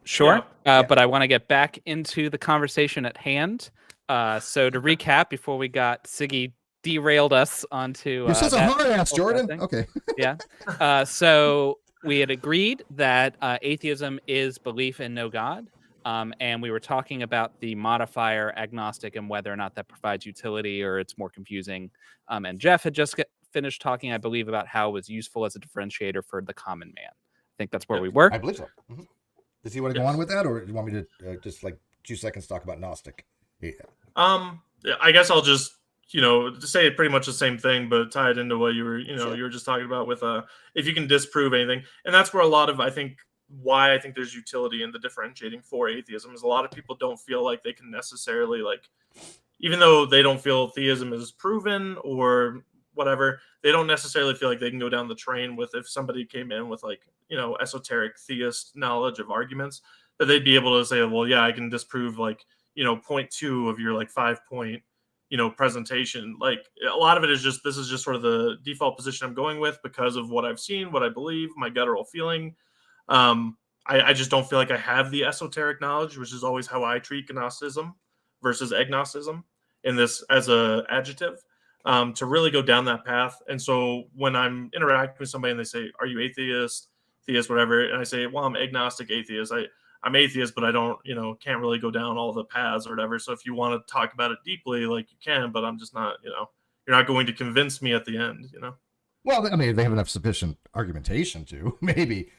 Sure. But I want to get back into the conversation at hand. So to recap, before we got Siggy derailed us onto you're such a hard ass, Jordan. Okay. Yeah. So we had agreed that atheism is belief in no God, and we were talking about the modifier agnostic and whether or not that provides utility or it's more confusing. And Jeph had just finished talking, I believe, about how it was useful as a differentiator for the common man. I think that's where we were. I believe so. Mm-hmm. Does he want to go on with that, or do you want me to just like 2 seconds talk about Gnostic? Yeah. I guess I'll just, you know, say pretty much the same thing, but tie it into what you were, you know, you were just talking about with if you can disprove anything. And that's where a lot of, I think, why I think there's utility in the differentiating for atheism is a lot of people don't feel like they can necessarily, like, even though they don't feel theism is proven or whatever, they don't necessarily feel like they can go down the train with, if somebody came in with, like, you know, esoteric theist knowledge of arguments, that they'd be able to say, well, yeah, I can disprove, like, you know, 0.2 of your like 5-point, you know, presentation. Like a lot of it is just, this is just sort of the default position I'm going with because of what I've seen, what I believe, my guttural feeling. I just don't feel like I have the esoteric knowledge, which is always how I treat Gnosticism versus agnosticism in this as a adjective, to really go down that path. And so when I'm interacting with somebody and they say, are you atheist, theist, whatever, and I say, well, I'm agnostic atheist, I'm atheist, but I don't, you know, can't really go down all the paths or whatever. So if you want to talk about it deeply, like, you can, but I'm just not, you know, you're not going to convince me at the end, you know? Well, I mean, they have enough sufficient argumentation to maybe.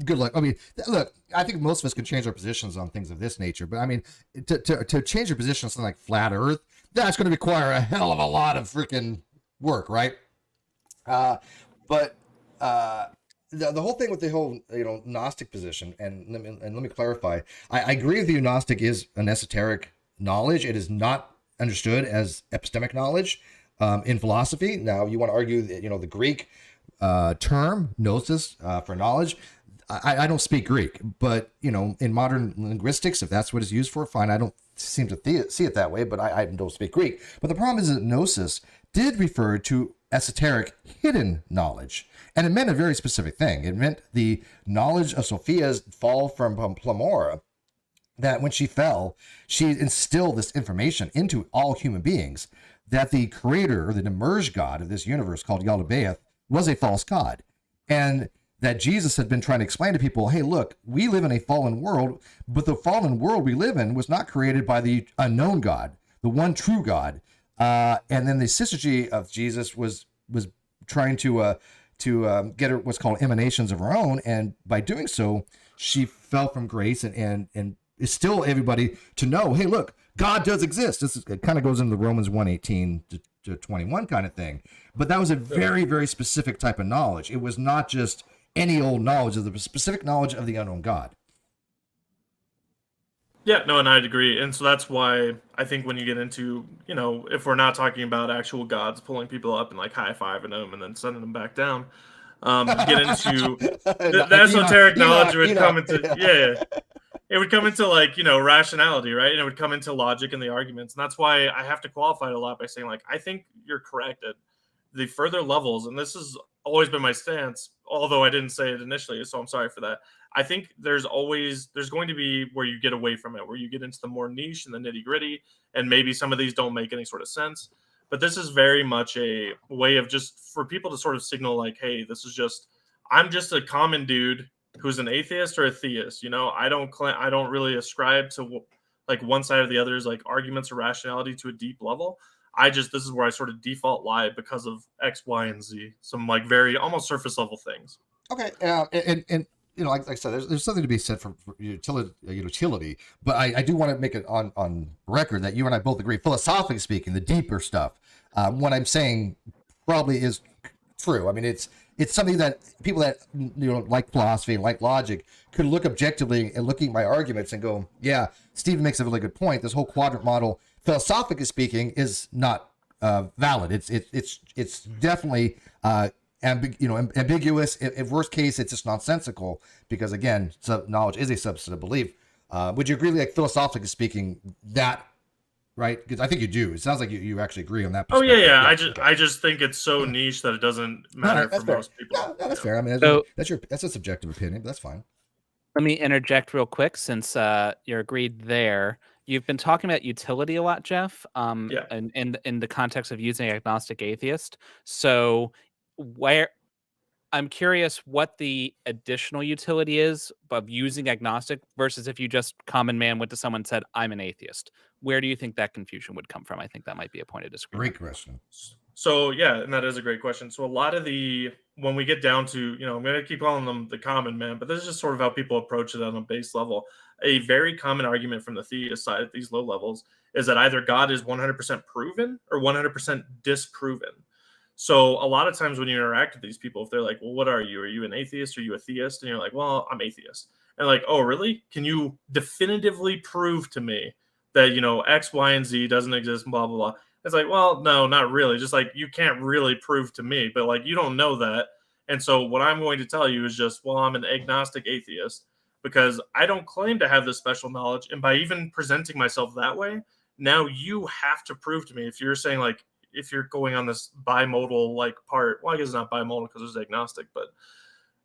Good luck. I mean, look, I think most of us can change our positions on things of this nature, but I mean, to change your position on something like flat Earth, that's going to require a hell of a lot of freaking work, right? The whole thing with the whole, you know, Gnostic position, and let me clarify. I agree with you. Gnostic is an esoteric knowledge. It is not understood as epistemic knowledge in philosophy. Now, you want to argue that, you know, the Greek term gnosis for knowledge. I don't speak Greek, but, you know, in modern linguistics, if that's what it's used for, fine. I don't seem to see it that way, but I don't speak Greek. But the problem is that gnosis did refer to esoteric hidden knowledge, and it meant a very specific thing. It meant the knowledge of Sophia's fall from Plamora, that when she fell, she instilled this information into all human beings, that the creator or the emerged god of this universe called Yaldabaoth was a false god, and that Jesus had been trying to explain to people, hey, look, we live in a fallen world, but the fallen world we live in was not created by the unknown God, the one true God. And then the syzygy of Jesus was trying to get her what's called emanations of her own, and by doing so, she fell from grace and is still everybody to know, hey, look, God does exist. It kind of goes into the Romans 1:18 to 21 kind of thing. But that was a very, very specific type of knowledge. It was not just any old knowledge, of the specific knowledge of the unknown God. Yeah, no, and I'd agree. And so that's why I think when you get into, you know, if we're not talking about actual gods pulling people up and like high-fiving them and then sending them back down, you get into the esoteric knowledge would come into, it would come into like, you know, rationality, right? And it would come into logic and the arguments. And that's why I have to qualify it a lot by saying, like, I think you're correct at the further levels. And this has always been my stance although I didn't say it initially, so I'm sorry for that. I think there's going to be where you get away from it, where you get into the more niche and the nitty gritty, and maybe some of these don't make any sort of sense. But this is very much a way of just for people to sort of signal like, hey, I'm just a common dude who's an atheist or a theist. I don't really ascribe to like one side or the other's like arguments or rationality to a deep level. This is where I sort of default lie because of X, Y, and Z. Some like very almost surface level things. Okay. And like I said, there's something to be said for utility, but I do want to make it on record that you and I both agree, philosophically speaking, the deeper stuff, what I'm saying probably is true. I mean, it's something that people that like philosophy and like logic could look objectively and looking at my arguments and go, yeah, Stephen makes a really good point. This whole quadrant model, philosophically speaking, is not valid. It's definitely ambiguous. In worst case, it's just nonsensical because again, knowledge is a subset of belief. Would you agree, like philosophically speaking, that right? Because I think you do. It sounds like you actually agree on that. Oh yeah. I just think it's so niche that it doesn't matter for most people. No, that's fair. I mean, that's a subjective opinion, but that's fine. Let me interject real quick since you're agreed there. You've been talking about utility a lot, Jeph, and in the context of using agnostic atheist. So I'm curious what the additional utility is of using agnostic versus if you just common man went to someone and said, I'm an atheist. Where do you think that confusion would come from? I think that might be a point of disagreement. Great question. So yeah, and that is a great question. So a lot of when we get down to, I'm going to keep calling them the common man, but this is just sort of how people approach it on a base level. A very common argument from the theist side at these low levels is that either God is 100% proven or 100% disproven. So a lot of times when you interact with these people, if they're like, well, what are you? Are you an atheist? Are you a theist? And you're like, well, I'm atheist. And like, oh, really? Can you definitively prove to me that, X, Y, and Z doesn't exist, blah, blah, blah. It's like, well, no, not really. Just like, you can't really prove to me, but like, you don't know that. And so what I'm going to tell you is just, well, I'm an agnostic atheist because I don't claim to have this special knowledge. And by even presenting myself that way, now you have to prove to me if you're saying like, if you're going on this bimodal like part, well, I guess it's not bimodal because it's agnostic, but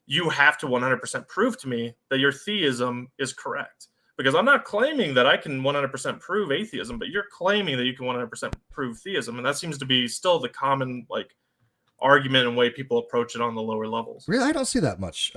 you have to 100% prove to me that your theism is correct. Because I'm not claiming that I can 100% prove atheism, but you're claiming that you can 100% prove theism. And that seems to be still the common like argument and way people approach it on the lower levels. Really, I don't see that much.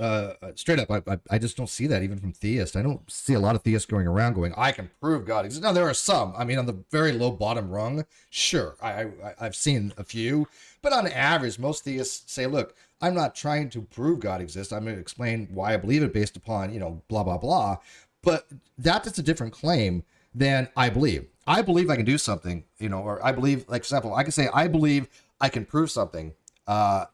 Straight up, I just don't see that even from theists. I don't see a lot of theists going around going, I can prove God exists. Now, there are some. I mean, on the very low bottom rung, sure, I've seen a few. But on average, most theists say, look, I'm not trying to prove God exists. I'm going to explain why I believe it based upon, blah, blah, blah. But that's a different claim than I believe. I believe I can do something, or I believe, like, for example, I can say, I believe I can prove something.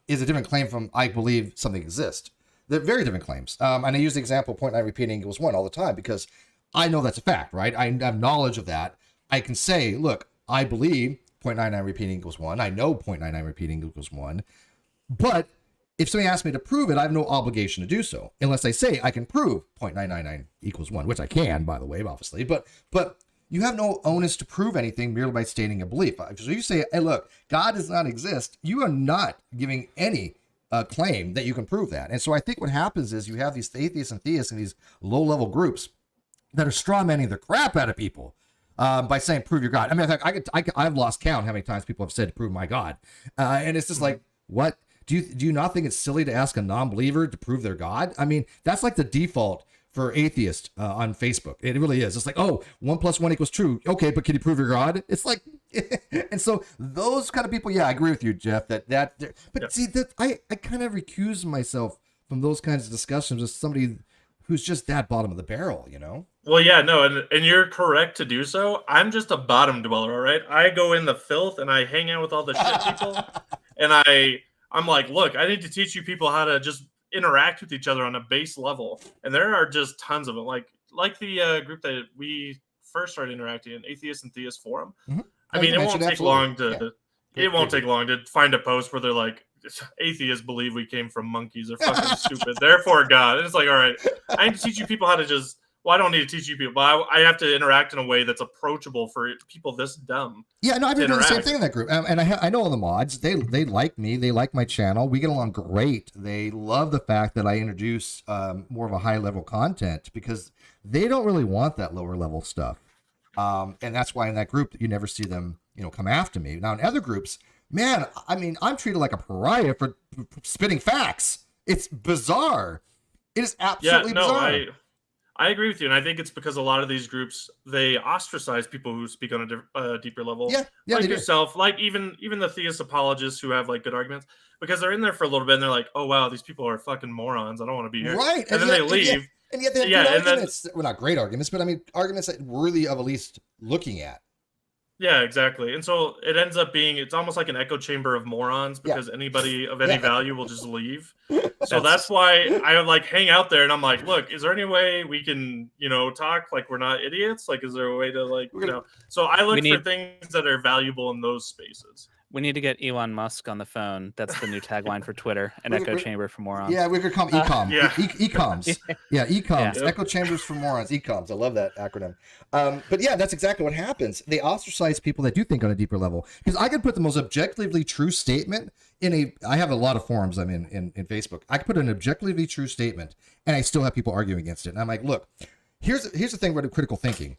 Is a different claim from I believe something exists. They're very different claims. And I use the example 0.9 repeating equals 1 all the time because I know that's a fact, right? I have knowledge of that. I can say, look, I believe 0.99 repeating equals 1. I know 0.99 repeating equals 1. But if somebody asks me to prove it, I have no obligation to do so unless I say I can prove 0.999 equals 1, which I can, by the way, obviously. But you have no onus to prove anything merely by stating a belief. So you say, hey, look, God does not exist. You are not giving any claim that you can prove that. And so I think what happens is you have these atheists and theists in these low-level groups that are strawmanning the crap out of people by saying, prove your God. I mean, I've lost count how many times people have said, prove my God. And it's just like, what? Do you not think it's silly to ask a non-believer to prove their God? I mean, that's like the default for atheists on Facebook. It really is. It's like, oh, 1 + 1 = true. Okay, but can you prove your God? It's like, and so those kind of people, yeah, I agree with you, Jeph. But yeah. See, that I kind of recuse myself from those kinds of discussions as somebody who's just that bottom of the barrel, Well, yeah, no, and you're correct to do so. I'm just a bottom dweller, all right? I go in the filth and I hang out with all the shit people, and I'm like, look, I need to teach you people how to just interact with each other on a base level, and there are just tons of them. Like the group that we first started interacting in, Atheist and Theist Forum. Mm-hmm. I mean, it won't take long to find a post where they're like, atheists believe we came from monkeys. They're fucking stupid. Therefore, God. And it's like, all right, I need to teach you people how to just well, I don't need to teach you people, but I have to interact in a way that's approachable for people this dumb. Yeah, no, I've been doing the same thing in that group, and I know all the mods. They like me. They like my channel. We get along great. They love the fact that I introduce more of a high level content because they don't really want that lower level stuff, and that's why in that group you never see them, come after me. Now in other groups, man, I mean, I'm treated like a pariah for spitting facts. It's bizarre. It is absolutely bizarre. I agree with you, and I think it's because a lot of these groups, they ostracize people who speak on a deeper level, like yourself, like even the theist apologists who have like good arguments, because they're in there for a little bit and they're like, oh wow, these people are fucking morons. I don't want to be here, right? And then they leave, and yet they have good arguments. Well, not great arguments, but I mean arguments that worthy of at least looking at. Yeah, exactly. And so it ends up being, it's almost like an echo chamber of morons because anybody of any value will just leave. So that's why I like hang out there and I'm like, look, is there any way we can, talk like we're not idiots? Like, is there a way to like, so I look for things that are valuable in those spaces. We need to get Elon Musk on the phone. That's the new tagline for Twitter, an echo chamber for morons. Yeah, we could call ecom. Ecoms. Ecoms. Yeah. Echo chambers for morons. Ecoms. I love that acronym. But yeah, that's exactly what happens. They ostracize people that do think on a deeper level. Because I could put the most objectively true statement I have a lot of forums I'm in Facebook. I could put an objectively true statement and I still have people arguing against it. And I'm like, look, here's the thing about critical thinking.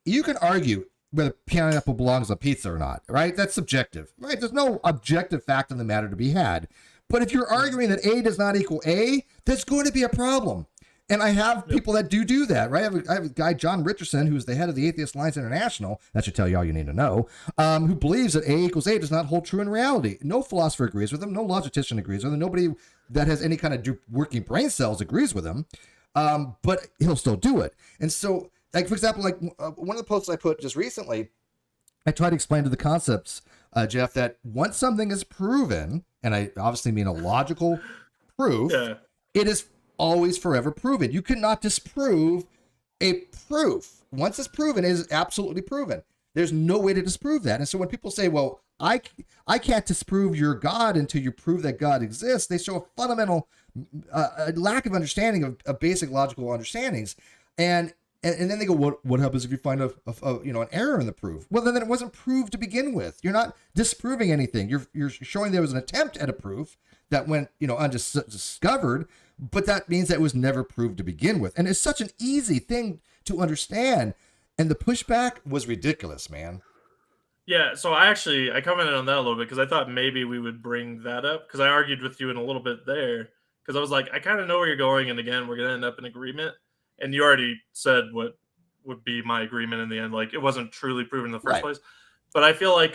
You can argue whether pineapple belongs on pizza or not, right? That's subjective, right? There's no objective fact in the matter to be had. But if you're arguing that A does not equal A, there's going to be a problem. And I have people that do that, right? I have a guy, John Richardson, who's the head of the Atheist Alliance International. That should tell you all you need to know. Who believes that A equals A does not hold true in reality. No philosopher agrees with him. No logician agrees with him. Nobody that has any kind of working brain cells agrees with him. But he'll still do it. And so, like, for example, like one of the posts I put just recently, I tried to explain to the concepts, Jeph, that once something is proven, and I obviously mean a logical proof, it is always forever proven. You cannot disprove a proof. Once it's proven, it is absolutely proven. There's no way to disprove that. And so when people say, well, I can't disprove your God until you prove that God exists, they show a fundamental lack of understanding of basic logical understandings. And then they go, what happens if you find an error in the proof? Well, then it wasn't proved to begin with. You're not disproving anything. You're showing there was an attempt at a proof that went, undiscovered, but that means that it was never proved to begin with. And it's such an easy thing to understand. And the pushback was ridiculous, man. Yeah, so I commented on that a little bit because I thought maybe we would bring that up because I argued with you in a little bit there because I was like, I kind of know where you're going. And again, we're going to end up in agreement. And you already said what would be my agreement in the end. Like, it wasn't truly proven in the first place. But I feel like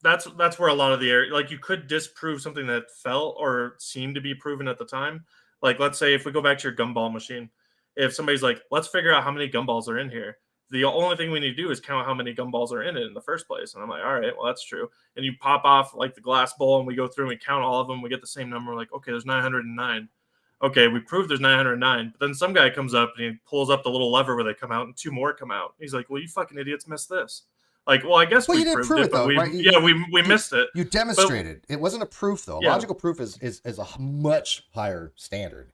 that's where a lot of the area, like, you could disprove something that felt or seemed to be proven at the time. Like, let's say if we go back to your gumball machine, if somebody's like, let's figure out how many gumballs are in here. The only thing we need to do is count how many gumballs are in it in the first place. And I'm like, all right, well, that's true. And you pop off like the glass bowl and we go through and we count all of them. We get the same number. We're like, okay, there's 909. Okay, we proved there's 909. But then some guy comes up and he pulls up the little lever where they come out and two more come out. He's like, well, you fucking idiots missed this. Like, well, I guess we proved it, but we missed it. You demonstrated. It wasn't a proof, though. Logical proof is a much higher standard.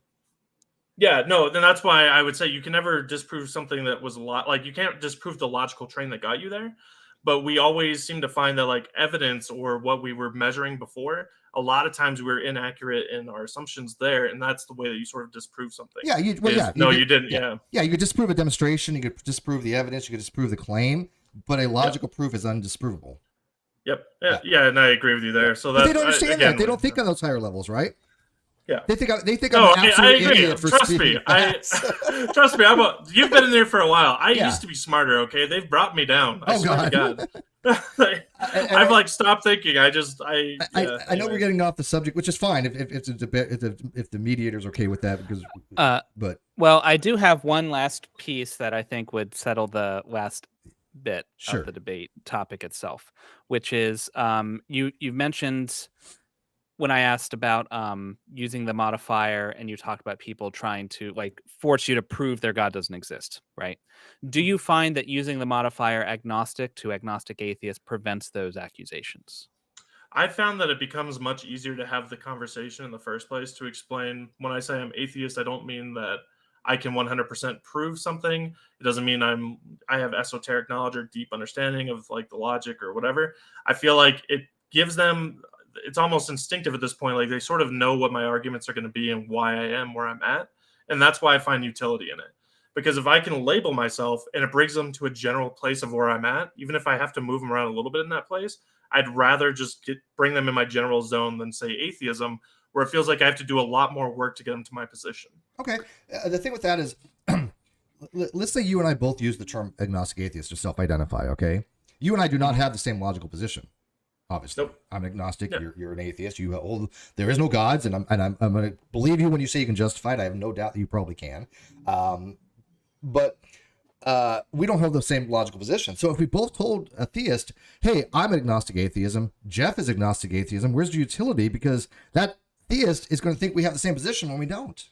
Yeah, no, then that's why I would say you can never disprove something that was like you can't disprove the logical train that got you there. But we always seem to find that like evidence or what we were measuring before, a lot of times we're inaccurate in our assumptions there, and that's the way that you sort of disprove something. Yeah, you didn't. Yeah, you could disprove a demonstration, you could disprove the evidence, you could disprove the claim, but a logical proof is undisprovable. Yep. Yeah, and I agree with you there. So that they don't understand that. They don't think on those higher levels, right? Yeah, they think I'm an absolute idiot for speaking. Trust me. You've been in there for a while. I used to be smarter. Okay, they've brought me down. I swear to God. I've like stopped thinking. I know we're getting off the subject, which is fine if the mediator's okay with that. Because, well, I do have one last piece that I think would settle the last bit of the debate topic itself, which is you mentioned. When I asked about using the modifier and you talked about people trying to like force you to prove their God doesn't exist, right? Do you find that using the modifier agnostic to agnostic atheist prevents those accusations? I found that it becomes much easier to have the conversation in the first place to explain when I say I'm atheist, I don't mean that I can 100% prove something. It doesn't mean I have esoteric knowledge or deep understanding of like the logic or whatever. I feel like it gives them, it's almost instinctive at this point. Like they sort of know what my arguments are going to be and why I am where I'm at. And that's why I find utility in it. Because if I can label myself and it brings them to a general place of where I'm at, even if I have to move them around a little bit in that place, I'd rather just bring them in my general zone than say atheism, where it feels like I have to do a lot more work to get them to my position. Okay. The thing with that is, let's say you and I both use the term agnostic atheist to self-identify, okay? You and I do not have the same logical position, obviously. Nope. I'm agnostic. Yep. You're an atheist. You hold, there is no gods, and I'm going to believe you when you say you can justify it. I have no doubt that you probably can. But we don't hold the same logical position. So if we both told a theist, hey, I'm agnostic atheism, Jeph is agnostic atheism, where's the utility? Because that theist is going to think we have the same position when we don't.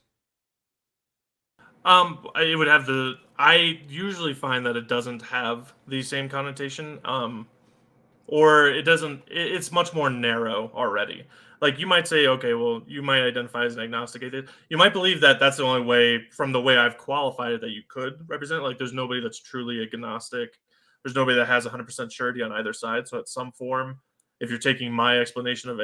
It would have I usually find that it doesn't have the same connotation, or it doesn't, it's much more narrow already. Like you might say, okay, well, you might identify as an agnostic atheist. You might believe that that's the only way, from the way I've qualified it, that you could represent. Like there's nobody that's truly agnostic. There's nobody that has 100% surety on either side. So at some form, if you're taking my explanation of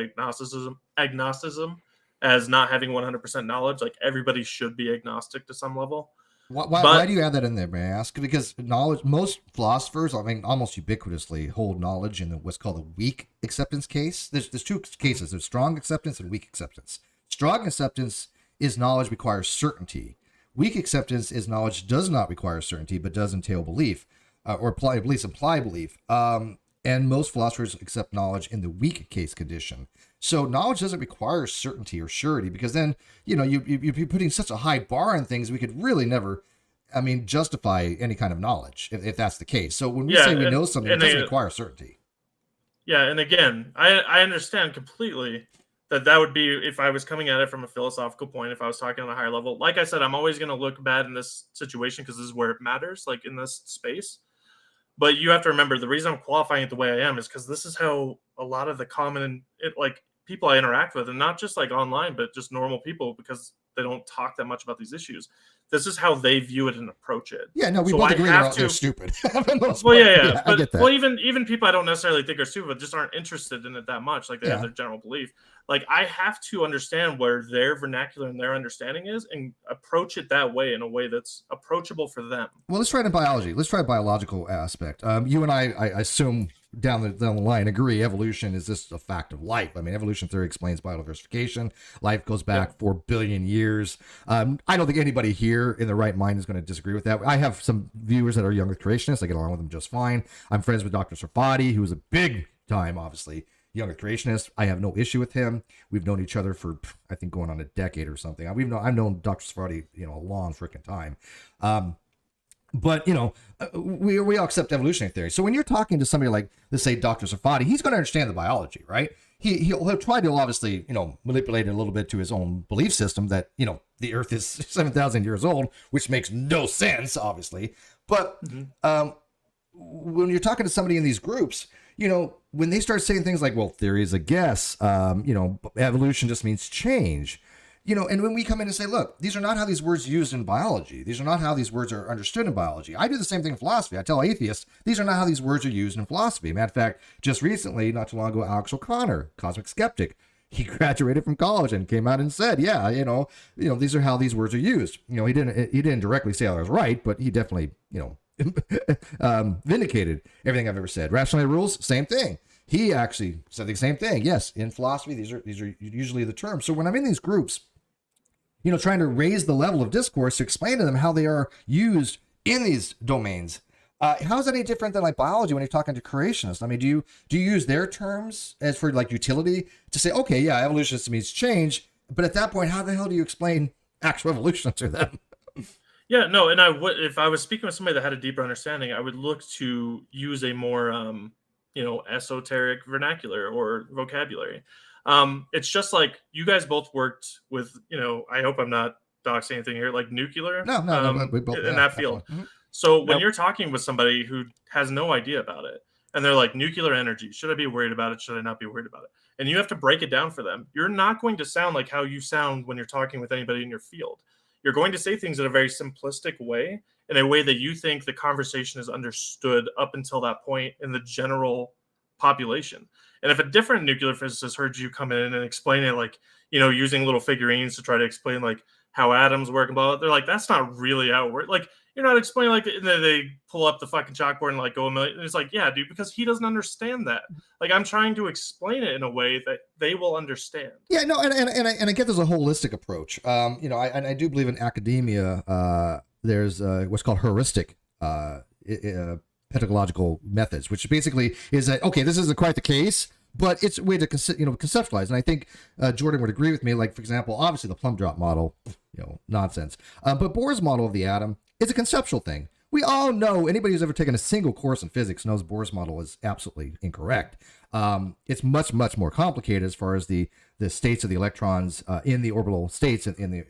agnosticism as not having 100% knowledge, like everybody should be agnostic to some level. Why do you add that in there, may I ask? Because knowledge, most philosophers, I mean, almost ubiquitously hold knowledge in what's called a weak acceptance case. There's two cases. There's strong acceptance and weak acceptance. Strong acceptance is knowledge requires certainty. Weak acceptance is knowledge does not require certainty, but does entail belief, or imply belief. And most philosophers accept knowledge in the weak case condition. So knowledge doesn't require certainty or surety, because then, you'd be putting such a high bar on things we could really never, justify any kind of knowledge if that's the case. So when we say we know something, it doesn't require certainty. Yeah, and again, I understand completely that would be if I was coming at it from a philosophical point, if I was talking on a higher level. Like I said, I'm always going to look bad in this situation because this is where it matters, like in this space. But you have to remember, the reason I'm qualifying it the way I am is because this is how a lot of the common, people I interact with, and not just like online, but just normal people, because they don't talk that much about these issues. This is how they view it and approach it. Yeah, no, we both agree they're stupid. Well, yeah. But, I get that. Well, even people I don't necessarily think are stupid, but just aren't interested in it that much. Like they have their general belief. Like I have to understand where their vernacular and their understanding is, and approach it that way in a way that's approachable for them. Well, let's try it in biology. Let's try a biological aspect. You and I assume down the line agree evolution is just a fact of life. I mean, evolution theory explains biodiversification. Life goes back 4 billion years. I don't think anybody here in the right mind is going to disagree with that. I have some viewers that are younger creationists. I get along with them just fine. I'm friends with Dr. Sarfati, who is a big time, obviously, younger creationist. I have no issue with him. We've known each other for, I think, going on a decade or something. I've known Dr. Sarfati, a long freaking time. But, we all accept evolutionary theory. So when you're talking to somebody like, let's say, Dr. Sarfati, he's going to understand the biology, right? He'll try to obviously, manipulate it a little bit to his own belief system that, the earth is 7,000 years old, which makes no sense, obviously. But when you're talking to somebody in these groups, when they start saying things like, well, theory is a guess, evolution just means change. And when we come in and say, look, these are not how these words are used in biology. These are not how these words are understood in biology. I do the same thing in philosophy. I tell atheists, these are not how these words are used in philosophy. Matter of fact, just recently, not too long ago, Alex O'Connor, cosmic skeptic, he graduated from college and came out and said, yeah, these are how these words are used. He didn't directly say I was right, but he definitely, vindicated everything I've ever said. Rationality rules, same thing. He actually said the same thing. Yes, in philosophy, these are usually the terms. So when I'm in these groups, trying to raise the level of discourse to explain to them how they are used in these domains. How is that any different than like biology when you're talking to creationists? I mean, do you use their terms as for like utility to say, okay, yeah, evolution means change, but at that point, how the hell do you explain actual evolution to them? Yeah, no, and if I was speaking with somebody that had a deeper understanding, I would look to use a more, esoteric vernacular or vocabulary. It's just like you guys both worked with, I hope I'm not doxing anything here, like nuclear no, we both, in that field. Mm-hmm. So when you're talking with somebody who has no idea about it, and they're like, nuclear energy, should I be worried about it? Should I not be worried about it? And you have to break it down for them. You're not going to sound like how you sound when you're talking with anybody in your field. you're going to say things in a very simplistic way, in a way that you think the conversation is understood up until that point in the general population. And if a different nuclear physicist heard you come in and explain it, like, using little figurines to try to explain like how atoms work and blah, blah, they're like, that's not really how it works. Like, you're not explaining, like, and then they pull up the fucking chalkboard and like go a million. And it's like, yeah, dude, because he doesn't understand that. Like, I'm trying to explain it in a way that they will understand. Yeah, no, and I get there's a holistic approach. I do believe in academia. There's what's called heuristic pedagogical methods, which basically is that, okay, this isn't quite the case, but it's a way to conceptualize. And I think Jordan would agree with me. Like, for example, obviously the plum drop model, nonsense. But Bohr's model of the atom is a conceptual thing. We all know, anybody who's ever taken a single course in physics knows Bohr's model is absolutely incorrect. It's much, much more complicated as far as the states of the electrons in the orbital states in the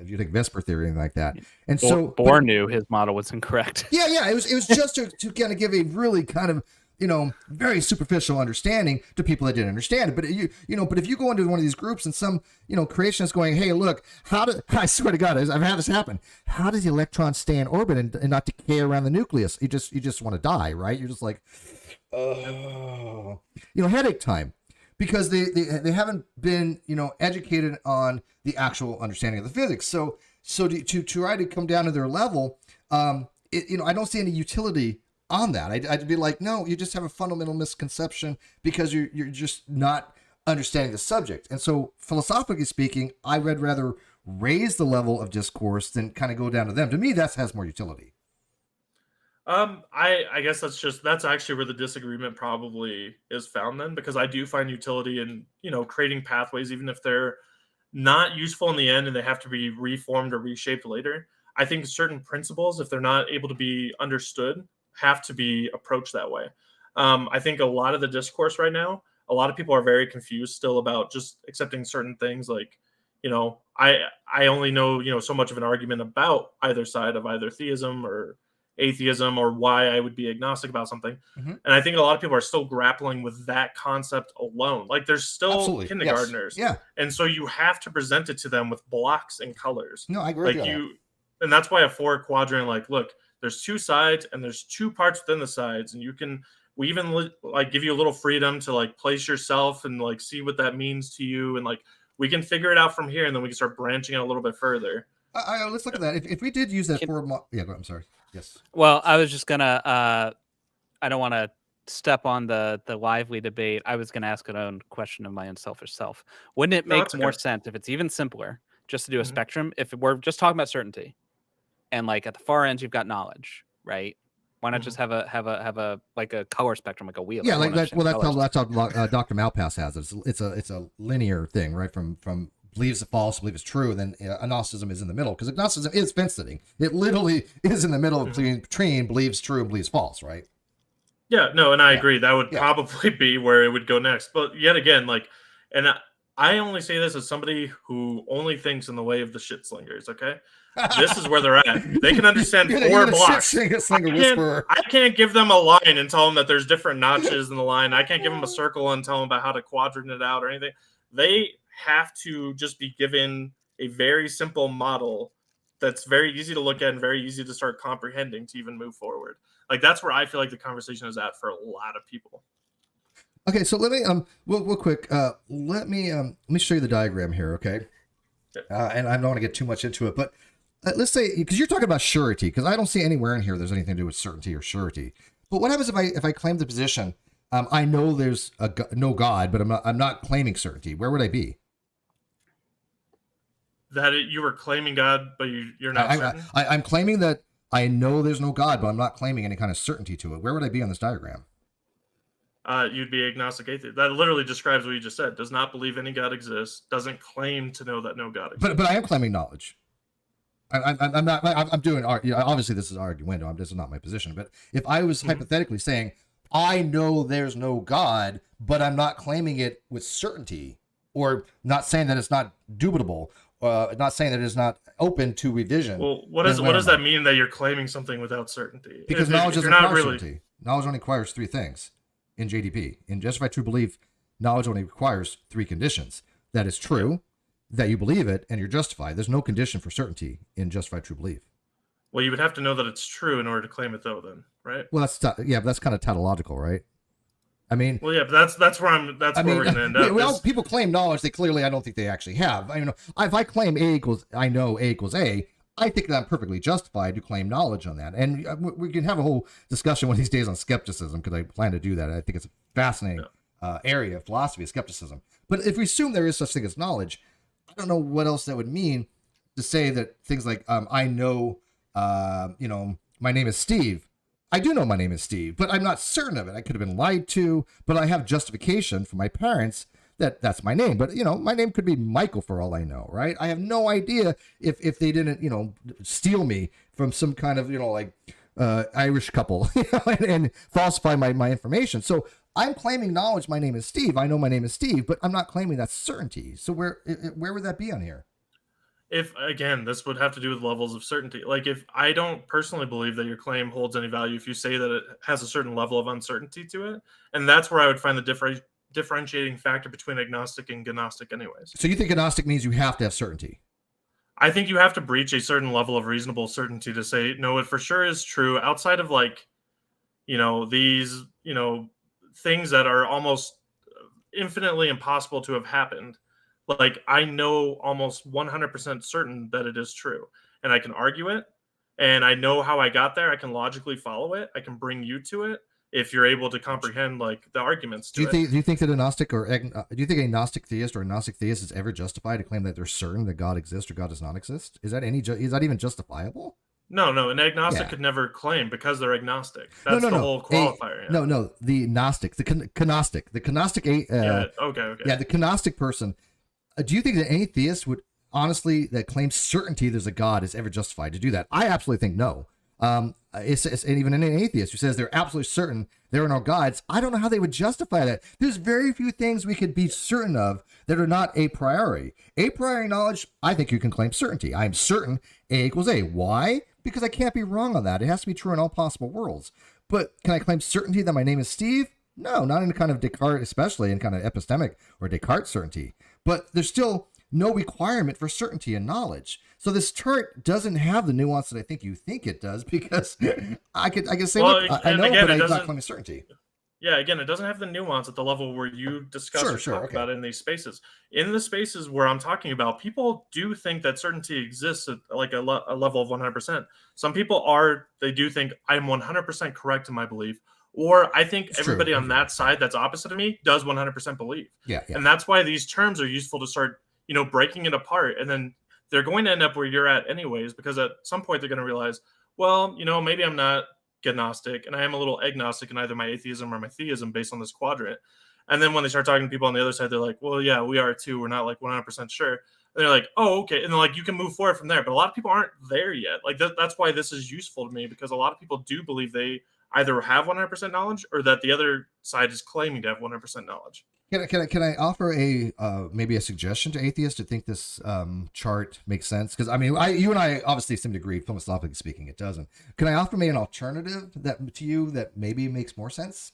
if you take Vesper theory and like that. And so Bohr knew his model was incorrect. Yeah. It was just to kind of give a really kind of very superficial understanding to people that didn't understand it. But but if you go into one of these groups and some creationist going, hey, look, I swear to God, I've had this happen. How does the electron stay in orbit and not decay around the nucleus? You just want to die, right? You're just like, headache time, because they haven't been educated on the actual understanding of the physics. So to try to come down to their level, I don't see any utility on that. I'd be like, no, you just have a fundamental misconception because you're just not understanding the subject. And so philosophically speaking, I would rather raise the level of discourse than kind of go down to them. To me, that has more utility. I guess that's actually where the disagreement probably is found then, because I do find utility in, creating pathways, even if they're not useful in the end and they have to be reformed or reshaped later. I think certain principles, if they're not able to be understood, have to be approached that way. I think a lot of the discourse right now, a lot of people are very confused still about just accepting certain things. Like, I only know, so much of an argument about either side of either theism or atheism, or why I would be agnostic about something. Mm-hmm. And I think a lot of people are still grappling with that concept alone. Like, there's still Absolutely. kindergartners. Yes. Yeah. And so you have to present it to them with blocks and colors. No, I agree. Like and that's why a 4 quadrant, like, look, there's 2 sides and there's 2 parts within the sides. And we even like give you a little freedom to like place yourself and like see what that means to you. And like, we can figure it out from here, and then we can start branching out a little bit further. Let's look at that. If we did use that I'm sorry. Yes. Well, I was just gonna. I don't want to step on the lively debate. I was gonna ask an own question of my own selfish self. Wouldn't it make more sense if it's even simpler just to do a spectrum? If we're just talking about certainty, and like at the far ends you've got knowledge, right? Why not just have a like a color spectrum, like a wheel? Yeah, like that. Well, that's how Dr. Malpass has it. It's a linear thing, right? From believes it false, believe it's true, and then agnosticism is in the middle, because agnosticism is fence sitting. It literally is in the middle between believes true and believes false, right? Yeah, no, and I agree. That would probably be where it would go next. But yet again, like, and I only say this as somebody who only thinks in the way of the shit slingers, okay? This is where they're at. They can understand 4 blocks. I can't give them a line and tell them that there's different notches in the line. I can't give them a circle and tell them about how to quadrant it out or anything. They have to just be given a very simple model that's very easy to look at and very easy to start comprehending to even move forward. Like, that's where I feel like the conversation is at for a lot of people. Okay, so let me real quick. Let me show you the diagram here, okay? And I don't want to get too much into it, but let's say, because you're talking about surety, because I don't see anywhere in here there's anything to do with certainty or surety. But what happens if I claim the position? I know there's no God, but I'm not claiming certainty. Where would I be? You were claiming God, but you're not certain? I'm claiming that I know there's no God, but I'm not claiming any kind of certainty to it. Where would I be on this diagram? You'd be agnostic atheist. That literally describes what you just said. Does not believe any God exists. Doesn't claim to know that no God exists. But I am claiming knowledge. I'm not. I'm doing. Obviously, this is arguendo. This is not my position. But if I was hypothetically saying, I know there's no God, but I'm not claiming it with certainty, or not saying that it's not dubitable, not saying that it's not open to revision. Well, what does that mean that you're claiming something without certainty? Because knowledge doesn't require certainty. Knowledge only requires 3 things in JDP. In justified true belief, knowledge only requires 3 conditions. That is true, that you believe it and you're justified. There's no condition for certainty in justified true belief. Well, you would have to know that it's true in order to claim it, though. Then, right? Well, but that's kind of tautological, right? I mean, well, yeah, but that's where we're going to end up. Well, people claim knowledge they clearly, I don't think they actually have. I mean, if I claim I know A equals A, I think that I'm perfectly justified to claim knowledge on that. And we can have a whole discussion one of these days on skepticism, because I plan to do that. I think it's a fascinating area of philosophy, of skepticism. But if we assume there is such thing as knowledge, I don't know what else that would mean to say that things like, I know, my name is Steve. I do know my name is Steve, but I'm not certain of it. I could have been lied to, but I have justification from my parents that that's my name. But, my name could be Michael for all I know, right? I have no idea if they didn't, steal me from some kind of, Irish couple and falsify my information. So I'm claiming knowledge. My name is Steve. I know my name is Steve, but I'm not claiming that's certainty. So where would that be on here? If, again, this would have to do with levels of certainty. Like, if I don't personally believe that your claim holds any value, if you say that it has a certain level of uncertainty to it, and that's where I would find the differentiating factor between agnostic and gnostic anyways. So you think agnostic means you have to have certainty? I think you have to breach a certain level of reasonable certainty to say, no, it for sure is true, outside of these, things that are almost infinitely impossible to have happened. Like, I know almost 100% certain that it is true, and I can argue it, and I know how I got there. I can logically follow it. I can bring you to it if you're able to comprehend the arguments. Do you think that do you think a Gnostic theist or a Gnostic theist is ever justified to claim that they're certain that God exists or God does not exist? Is that even justifiable? No, an agnostic could never claim because they're agnostic. That's the whole qualifier. The Gnostic, the Gnostic. The Gnostic person. Do you think that any theist would honestly that claims certainty there's a God is ever justified to do that? I absolutely think no. And even an atheist who says they're absolutely certain there are no gods, I don't know how they would justify that. There's very few things we could be certain of that are not a priori. A priori knowledge, I think you can claim certainty. I'm certain A equals A. Why? Because I can't be wrong on that. It has to be true in all possible worlds. But can I claim certainty that my name is Steve? No, not in kind of Descartes, especially in kind of epistemic or Descartes certainty. But there's still no requirement for certainty and knowledge. So this chart doesn't have the nuance that I think you think it does, because I could say, look, I know, but I'm not claiming certainty. Yeah, again, it doesn't have the nuance at the level where you discuss talk about it in these spaces. In the spaces where I'm talking about, people do think that certainty exists at a level of 100%. Some people do think I'm 100% correct in my belief. Or I think everybody on that side that's opposite of me does 100% believe. Yeah. And that's why these terms are useful to start, breaking it apart. And then they're going to end up where you're at anyways, because at some point they're going to realize, well, maybe I'm not gnostic and I am a little agnostic in either my atheism or my theism based on this quadrant. And then when they start talking to people on the other side, they're like, well, yeah, we are too. We're not 100% sure. And they're like, oh, okay. And then you can move forward from there. But a lot of people aren't there yet. That's why this is useful to me, because a lot of people do believe they either have 100% knowledge or that the other side is claiming to have 100% knowledge. Can I offer maybe a suggestion to atheists to think this chart makes sense? Because you and I obviously seem to agree, philosophically speaking, it doesn't. Can I offer maybe an alternative to you that maybe makes more sense?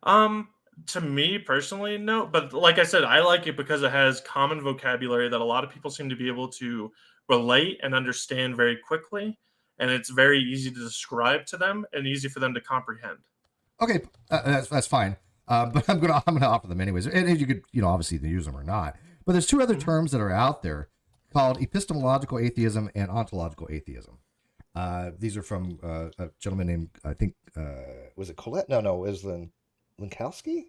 To me personally, no. But like I said, I like it because it has common vocabulary that a lot of people seem to be able to relate and understand very quickly. And it's very easy to describe to them and easy for them to comprehend. Okay, that's fine. But I'm gonna offer them anyways. And you could, obviously use them or not. But there's two other terms that are out there called epistemological atheism and ontological atheism. These are from a gentleman named, I think, was it Colette? No, it was Linkowski.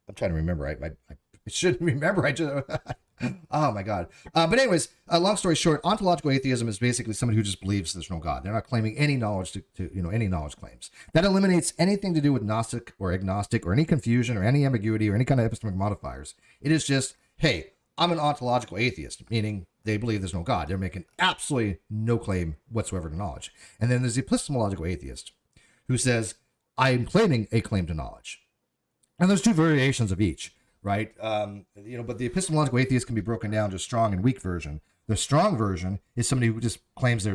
I'm trying to remember. I shouldn't remember. Oh my God. But anyways, long story short, ontological atheism is basically somebody who just believes there's no God. They're not claiming any knowledge to any knowledge claims. That eliminates anything to do with Gnostic or agnostic or any confusion or any ambiguity or any kind of epistemic modifiers. It is just, hey, I'm an ontological atheist, meaning they believe there's no God. They're making absolutely no claim whatsoever to knowledge. And then there's the epistemological atheist who says, I'm claiming a claim to knowledge. And there's two variations of each. Right. But the epistemological atheist can be broken down to strong and weak version. The strong version is somebody who just claims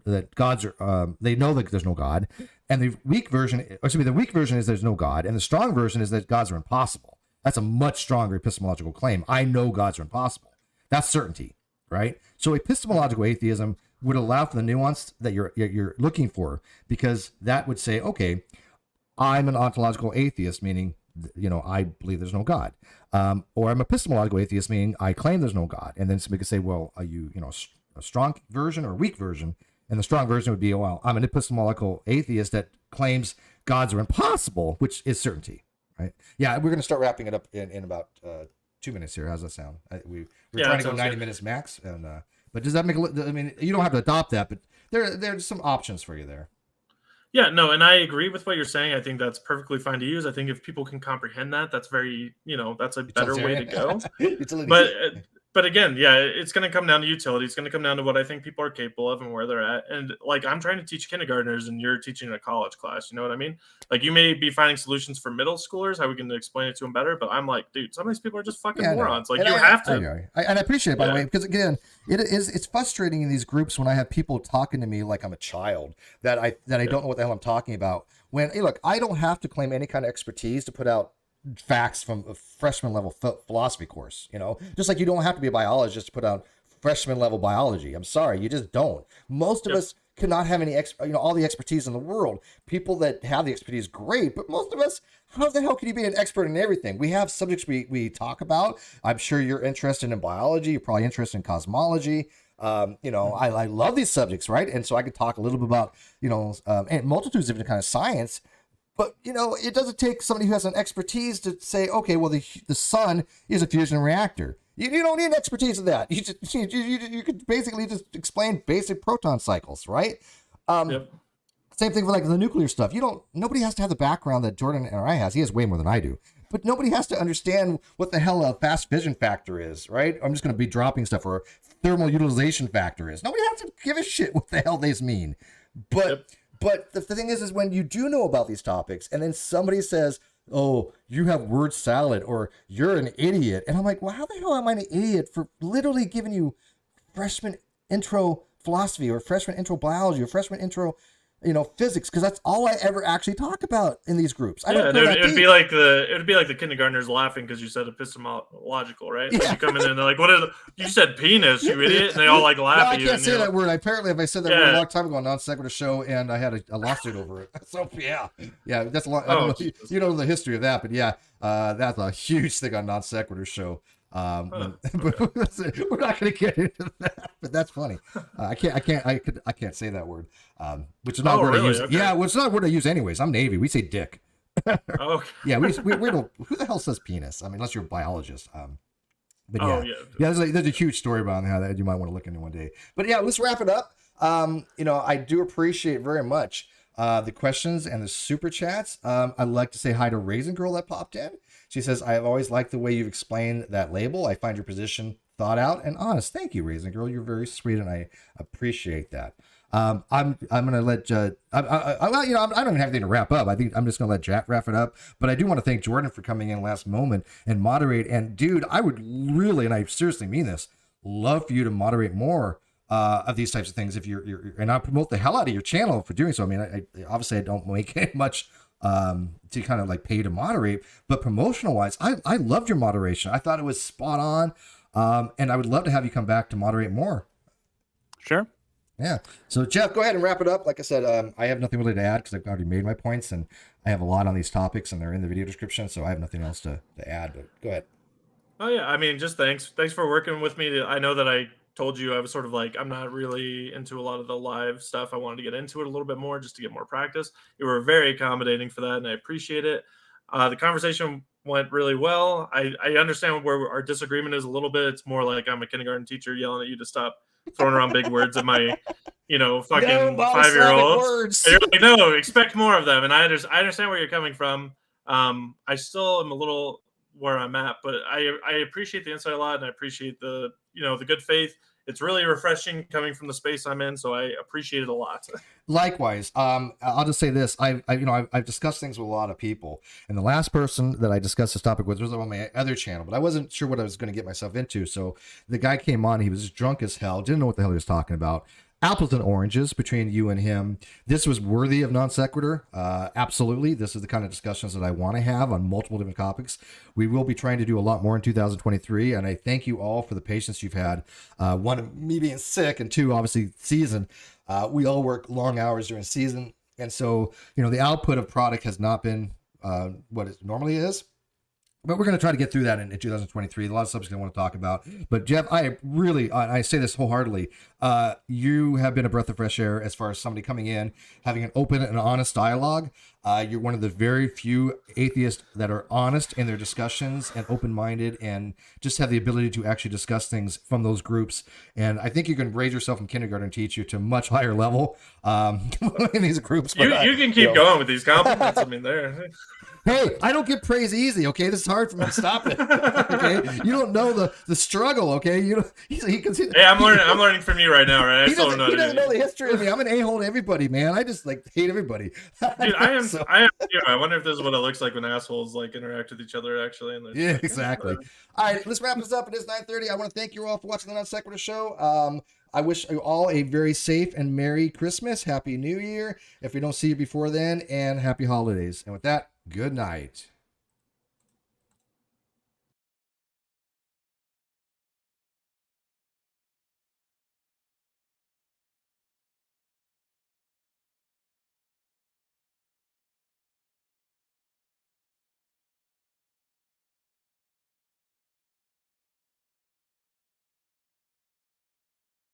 that gods are, they know that there's no God. And the weak version is there's no God. And the strong version is that gods are impossible. That's a much stronger epistemological claim. I know gods are impossible. That's certainty, right? So epistemological atheism would allow for the nuance that you're looking for, because that would say, okay, I'm an ontological atheist, meaning, I believe there's no God. Or I'm epistemological atheist, meaning I claim there's no God. And then somebody could say, well, are you, a strong version or a weak version? And the strong version would be, well, I'm an epistemological atheist that claims gods are impossible, which is certainty, right? Yeah, we're going to start wrapping it up in about 2 minutes here. How's that sound? We're trying to go 90 minutes max. But does that make you don't have to adopt that, but there's some options for you there. Yeah, no, and I agree with what you're saying. I think that's perfectly fine to use. I think if people can comprehend that, that's very, that's a better way to go. But again, yeah, it's going to come down to utility. It's going to come down to what I think people are capable of and where they're at. And like, I'm trying to teach kindergartners and you're teaching a college class. You know what I mean? Like, you may be finding solutions for middle schoolers, how we can explain it to them better. But I'm like, dude, some of these people are just fucking morons. Like, I have to. And I appreciate it, by the way, because again, it's frustrating in these groups when I have people talking to me like I'm a child, that I don't know what the hell I'm talking about. When, hey, look, I don't have to claim any kind of expertise to put out facts from a freshman level philosophy course, just like you don't have to be a biologist to put out freshman level biology. I'm sorry, you just don't. Most of us cannot have any all the expertise in the world. People that have the expertise, great, but most of us, how the hell can you be an expert in everything? We have subjects we talk about. I'm sure you're interested in biology. You're probably interested in cosmology. I love these subjects, right? And so I could talk a little bit about and multitudes of different kind of science. But, it doesn't take somebody who has an expertise to say, okay, well, the sun is a fusion reactor. You don't need an expertise in that. You could basically just explain basic proton cycles, right? Same thing with like the nuclear stuff. Nobody has to have the background that Jordan or I has. He has way more than I do. But nobody has to understand what the hell a fast fission factor is, right? I'm just going to be dropping stuff, or thermal utilization factor is. Nobody has to give a shit what the hell these mean. But the thing is when you do know about these topics and then somebody says, oh, you have word salad or you're an idiot. And I'm like, well, how the hell am I an idiot for literally giving you freshman intro philosophy or freshman intro biology or freshman intro, physics? Because that's all I ever actually talk about in these groups. It'd be like the kindergartners laughing because you said epistemological, right? Yeah. You come in and they're like, "What is? You said penis, you idiot!" And they all like laugh at you. I can't say that word. Apparently, if I said that word a long time ago on NonSequitur Show, and I had a lawsuit over it. So yeah, that's a lot. I don't know, you know the history of that, but yeah, that's a huge thing on NonSequitur Show. But we're not going to get into that, but that's funny. I can't say that word, which is not a word I use. Okay. Yeah, well, it's not a word I use anyways. I'm Navy. We say dick. Okay. Yeah, we don't. Who the hell says penis? I mean, unless you're a biologist. But there's a huge story about how that you might want to look into one day. But yeah, let's wrap it up. I do appreciate very much the questions and the super chats. I'd like to say hi to Raisin Girl that popped in. She says, I have always liked the way you've explained that label. I find your position thought out and honest. Thank you, Raisin Girl. You're very sweet, and I appreciate that. I'm going to let I don't even have anything to wrap up. I think I'm just going to let Jack wrap it up. But I do want to thank Jordan for coming in last moment and moderate. And dude, I would really, and I seriously mean this, love for you to moderate more of these types of things. If you're and I'll promote the hell out of your channel for doing so. I mean, I obviously I don't make much to kind of like pay to moderate, but promotional wise, I loved your moderation. I thought it was spot on. And I would love to have you come back to moderate more. Sure. Yeah. So Jeph, go ahead and wrap it up. Like I said, I have nothing really to add because I've already made my points, and I have a lot on these topics and they're in the video description. So I have nothing else to add, but go ahead. Oh yeah. I mean, just thanks for working with me. I know that I told you I was sort of like, I'm not really into a lot of the live stuff. I wanted to get into it a little bit more just to get more practice. You were very accommodating for that, and I appreciate it. The conversation went really well. I understand where our disagreement is a little bit. It's more like I'm a kindergarten teacher yelling at you to stop throwing around big words at my, fucking 5-year-olds. You're like, no, expect more of them. And I understand where you're coming from. I still am a little where I'm at, but I appreciate the insight a lot, and I appreciate the good faith. It's really refreshing coming from the space I'm in, so I appreciate it a lot. Likewise, I'll just say this: I've discussed things with a lot of people, and the last person that I discussed this topic with was on my other channel, but I wasn't sure what I was going to get myself into. So the guy came on; he was just drunk as hell, didn't know what the hell he was talking about. apples and oranges between you and him. This was worthy of non sequitur. Absolutely. This is the kind of discussions that I want to have on multiple different topics. We will be trying to do a lot more in 2023. And I thank you all for the patience you've had. One, me being sick, and two, obviously season. We all work long hours during season. And so, the output of product has not been what it normally is. But we're going to try to get through that in 2023. A lot of subjects I want to talk about. But Jeph, I say this wholeheartedly. You have been a breath of fresh air as far as somebody coming in, having an open and honest dialogue. You're one of the very few atheists that are honest in their discussions and open-minded and just have the ability to actually discuss things from those groups. And I think you can raise yourself from kindergarten and teach you to a much higher level in these groups. You can keep going with these compliments. I mean, there. Hey, I don't get praise easy, okay? This is hard for me to stop it. Okay, you don't know the struggle, okay? Hey, I'm learning from you right now, right? He doesn't know the history of me. I'm an a-hole to everybody, man. I just hate everybody. Dude, I am. I wonder if this is what it looks like when assholes interact with each other, actually. Yeah, exactly. All right, let's wrap this up. It is 9:30. I want to thank you all for watching the NonSequitur Show. I wish you all a very safe and Merry Christmas, Happy New Year, if we don't see you before then, and Happy Holidays. And with that, good night.